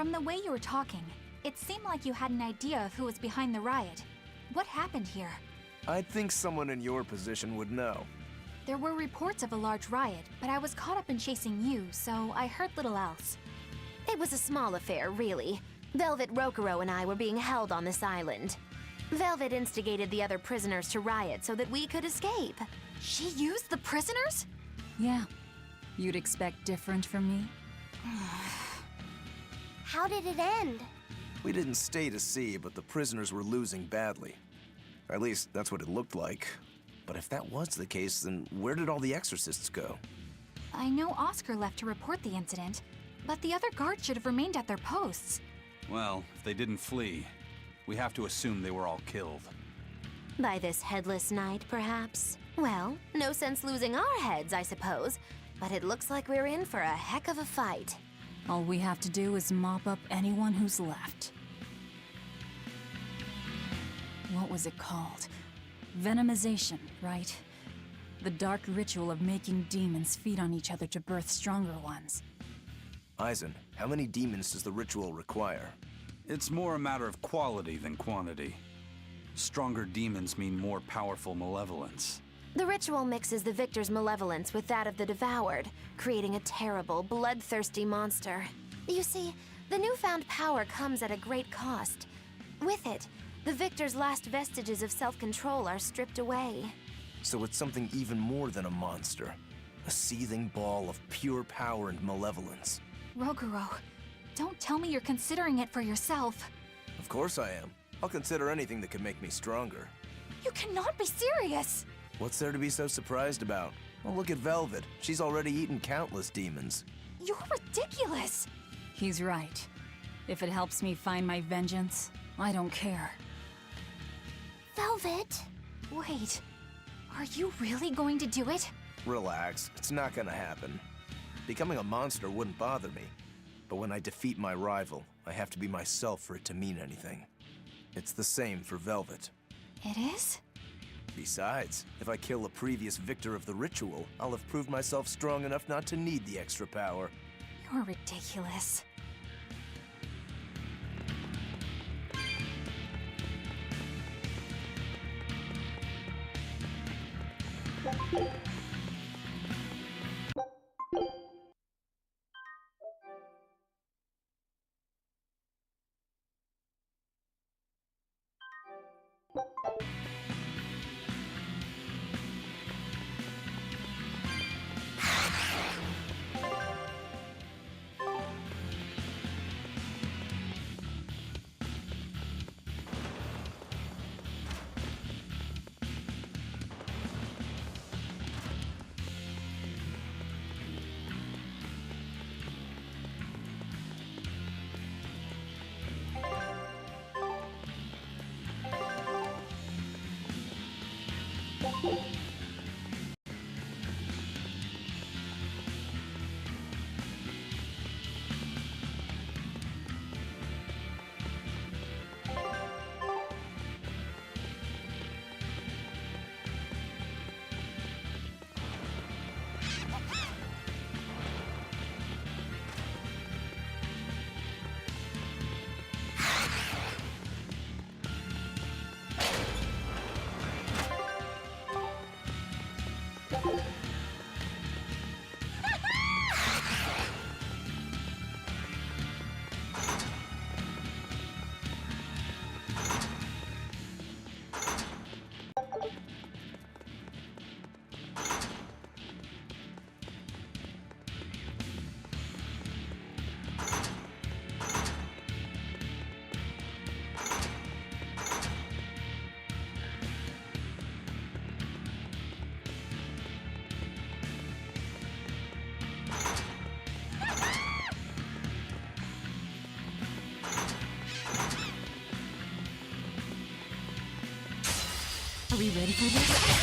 From the way you were talking, it seemed like you had an idea of who was behind the riot. What happened here? I'd think someone in your position would know. There were reports of a large riot, but I was caught up in chasing you, so I heard little else. It was a small affair, really. Velvet Rokuro and I were being held on this island. Velvet instigated the other prisoners to riot so that we could escape. She used the prisoners? Yeah. You'd expect different from me? How did it end? We didn't stay to see, but the prisoners were losing badly. At least, that's what it looked like. But if that was the case, then where did all the exorcists go? I know Oscar left to report the incident, but the other guards should have remained at their posts. Well, if they didn't flee, We have to assume they were all killed. By this headless knight, perhaps? Well, no sense losing our heads, I suppose. But it looks like we're in for a heck of a fight. All we have to do is mop up anyone who's left. What was it called? Venomization, right? The dark ritual of making demons feed on each other to birth stronger ones. Eisen, how many demons does the ritual require? It's more a matter of quality than quantity. Stronger demons mean more powerful malevolence. The ritual mixes the victor's malevolence with that of the devoured, creating a terrible, bloodthirsty monster. You see, the newfound power comes at a great cost. With it, the victor's last vestiges of self-control are stripped away. So it's something even more than a monster. A seething ball of pure power and malevolence. Roguro, don't tell me you're considering it for yourself. Of course I am. I'll consider anything that can make me stronger. You cannot be serious! What's there to be so surprised about? Well, look at Velvet. She's already eaten countless demons. You're ridiculous! He's right. If it helps me find my vengeance, I don't care. Velvet! Wait, are you really going to do it? Relax, it's not gonna happen. Becoming a monster wouldn't bother me. But when I defeat my rival, I have to be myself for it to mean anything. It's the same for Velvet. It is? Besides, if I kill a previous victor of the ritual, I'll have proved myself strong enough not to need the extra power. You're ridiculous. Are we ready for this?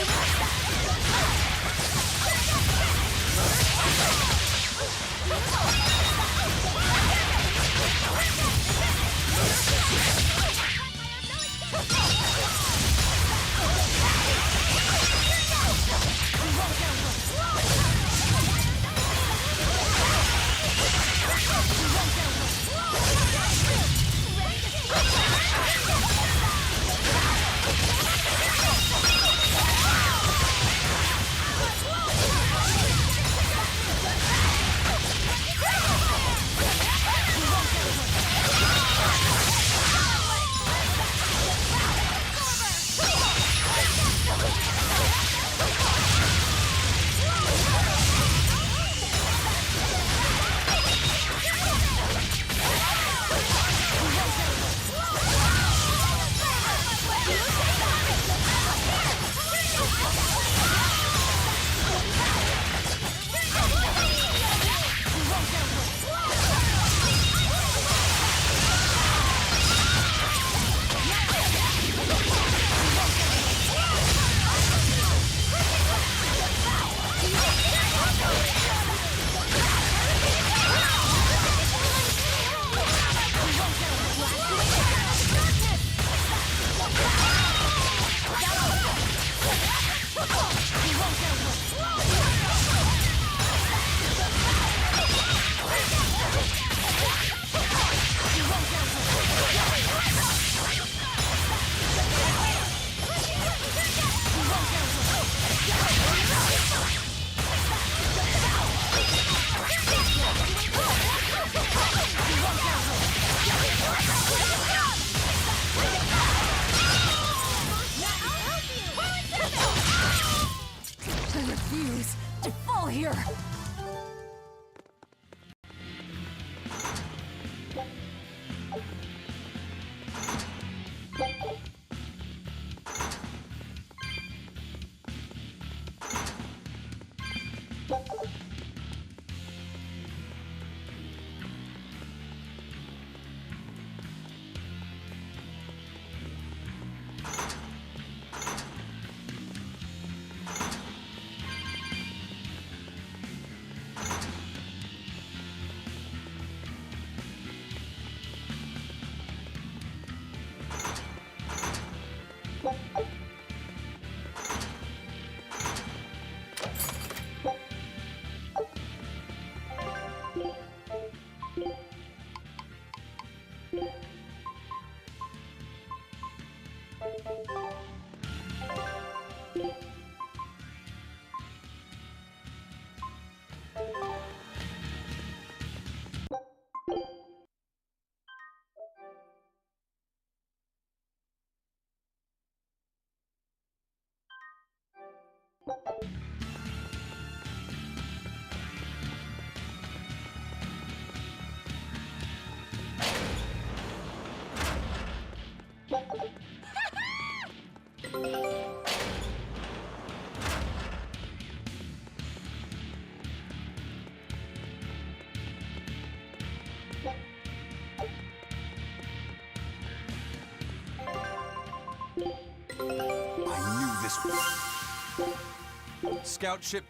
Scout ship.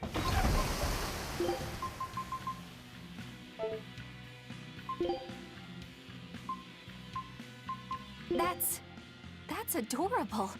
That's adorable.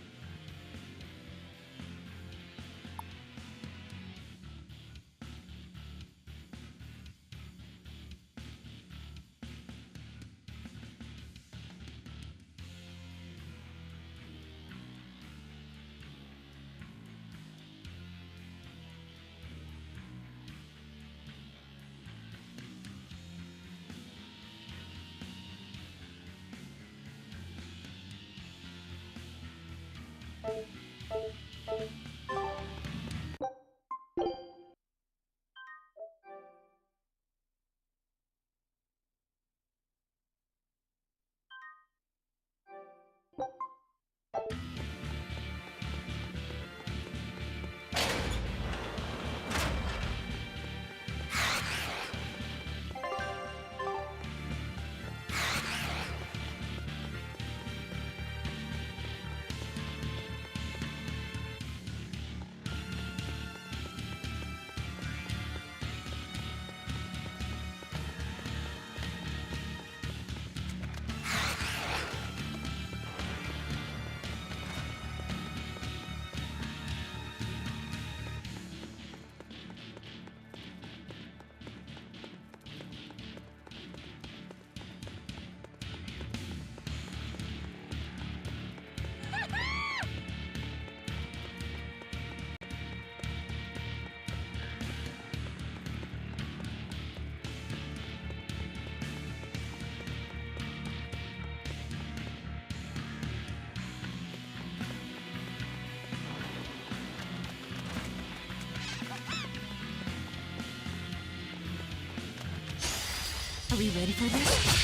Are we ready for this?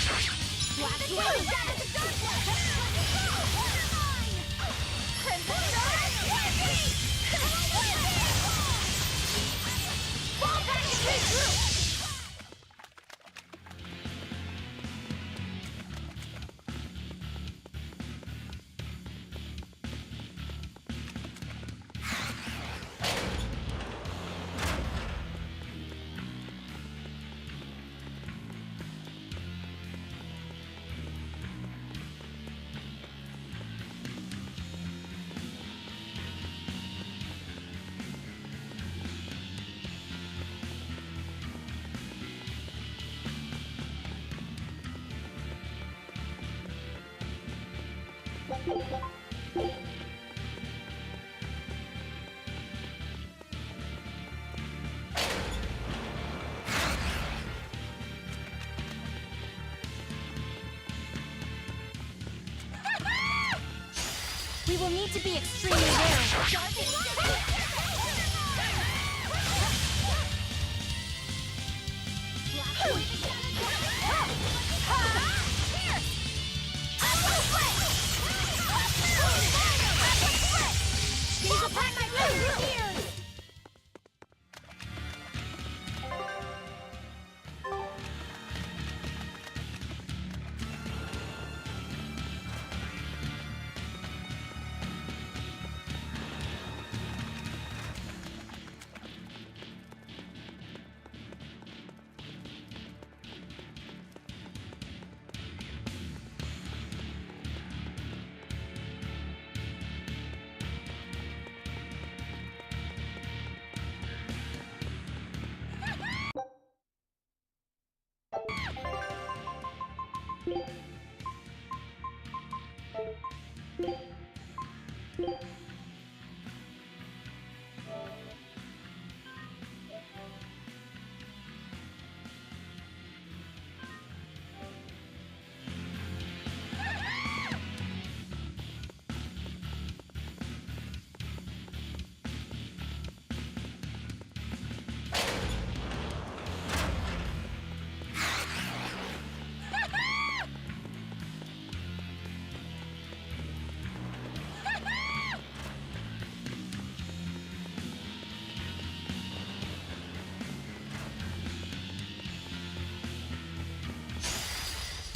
We will need to be extremely wary.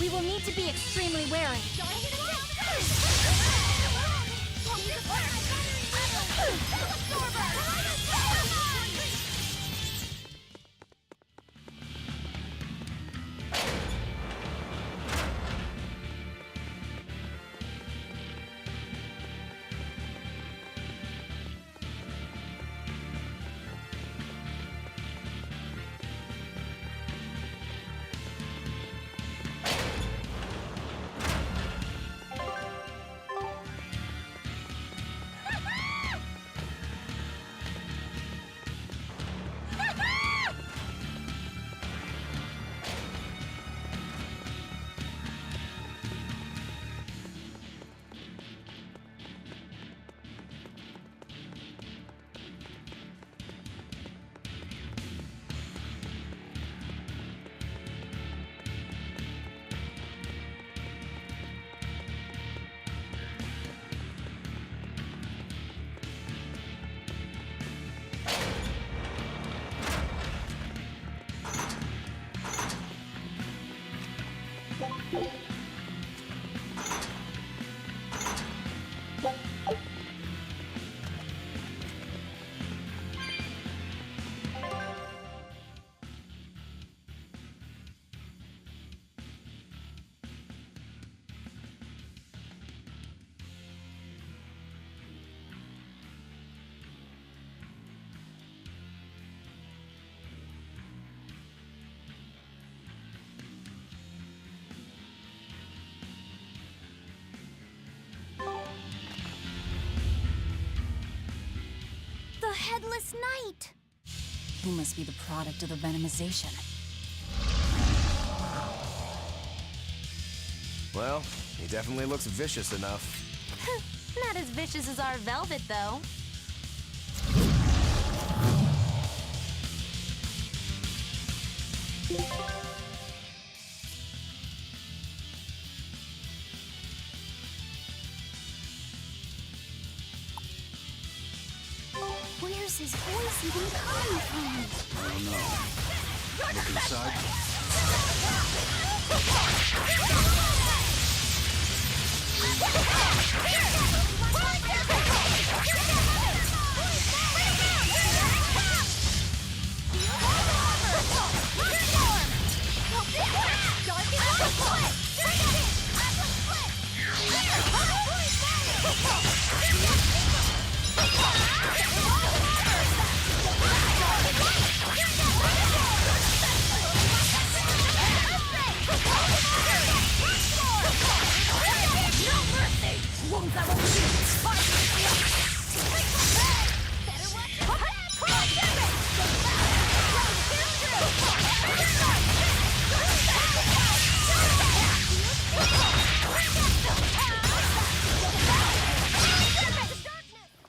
We will need to be extremely wary. The Headless Knight! He must be the product of the venomization. Well, he definitely looks vicious enough. Not as vicious as our Velvet, though. Where's his voice even coming from? I don't know. Look inside.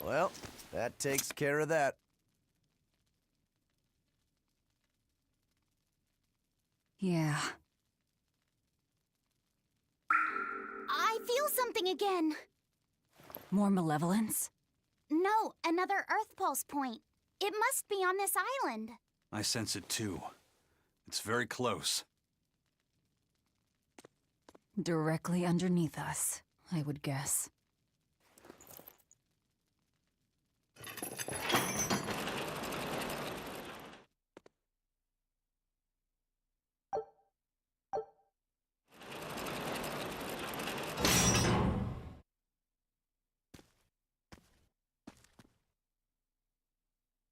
Well, that takes care of that. Yeah. I feel something again. More malevolence? No, another Earth Pulse point. It must be on this island. I sense it too. It's very close. Directly underneath us, I would guess.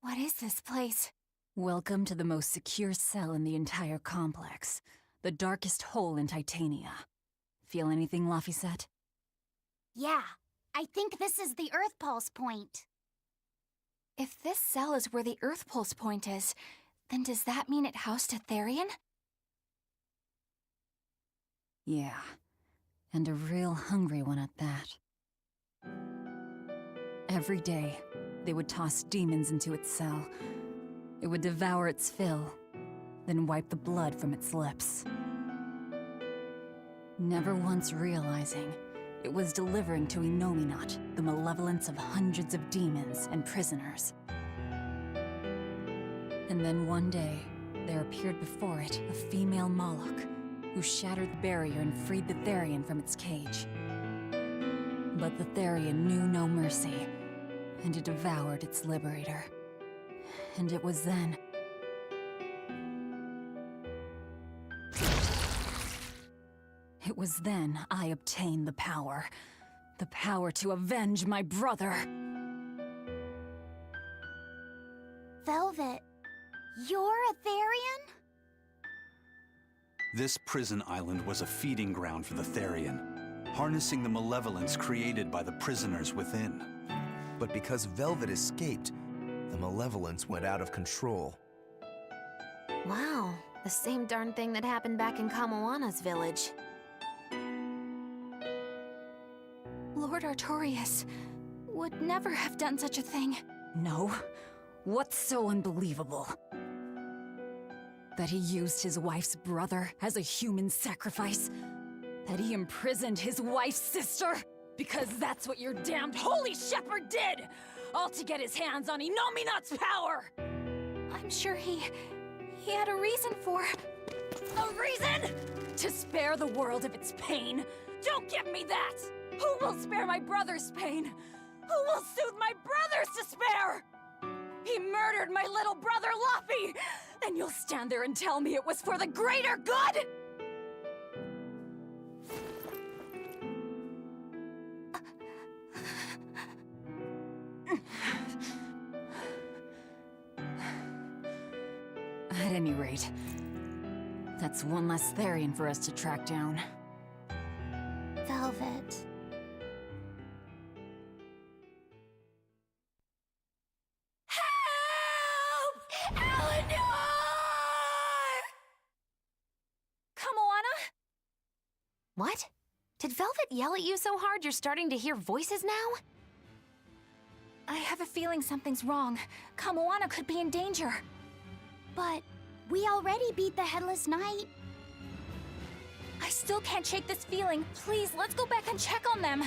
What is this place? Welcome to the most secure cell in the entire complex. The darkest hole in Titania. Feel anything, Laphicet? Yeah, I think this is the Earth Pulse point. If this cell is where the Earth Pulse point is, then does that mean it housed a Therian? Yeah. And a real hungry one at that. Every day, they would toss demons into its cell. It would devour its fill, then wipe the blood from its lips. Never once realizing, it was delivering to Inominat the malevolence of hundreds of demons and prisoners. And then one day, there appeared before it a female Moloch, who shattered the barrier and freed the Therian from its cage. But the Therian knew no mercy, and it devoured its liberator. And it was then... It was then I obtained the power. The power to avenge my brother. Velvet, you're a Therian? This prison island was a feeding ground for the Therian, harnessing the malevolence created by the prisoners within. But because Velvet escaped, the malevolence went out of control. Wow, the same darn thing that happened back in Kamoana's village. Lord Artorias would never have done such a thing. No. What's so unbelievable? That he used his wife's brother as a human sacrifice? That he imprisoned his wife's sister? Because that's what your damned holy shepherd did! All to get his hands on Inominat's power! I'm sure he had a reason for... A reason? To spare the world of its pain? Don't give me that! Who will spare my brother's pain? Who will soothe my brother's despair? He murdered my little brother, Luffy! And you'll stand there and tell me it was for the greater good?! At any rate, that's one less Therian for us to track down. Velvet. What? Did Velvet yell at you so hard you're starting to hear voices now? I have a feeling something's wrong. Kamoana could be in danger. But we already beat the Headless Knight. I still can't shake this feeling. Please, let's go back and check on them.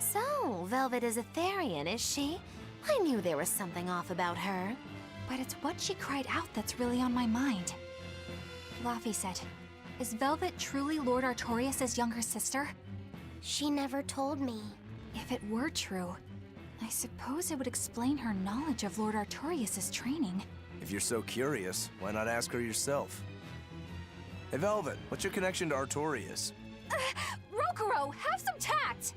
So, Velvet is a Therian, is she? I knew there was something off about her. But it's what she cried out that's really on my mind. Laphicet, is Velvet truly Lord Artorias' younger sister? She never told me. If it were true, I suppose it would explain her knowledge of Lord Artorias' training. If you're so curious, why not ask her yourself? Hey, Velvet, what's your connection to Artorias? Rokuro, have some tact!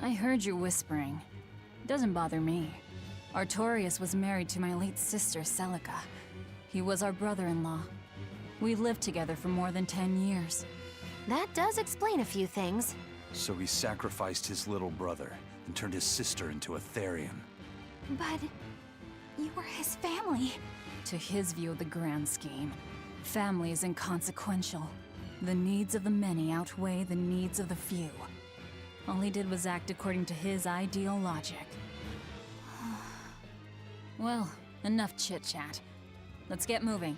I heard you whispering. Doesn't bother me. Artorias was married to my late sister, Celica. He was our brother-in-law. We lived together for more than 10 years. That does explain a few things. So he sacrificed his little brother and turned his sister into a Therian. But you were his family. To his view of the grand scheme, family is inconsequential. The needs of the many outweigh the needs of the few. All he did was act according to his ideal logic. Well, enough chit-chat. Let's get moving.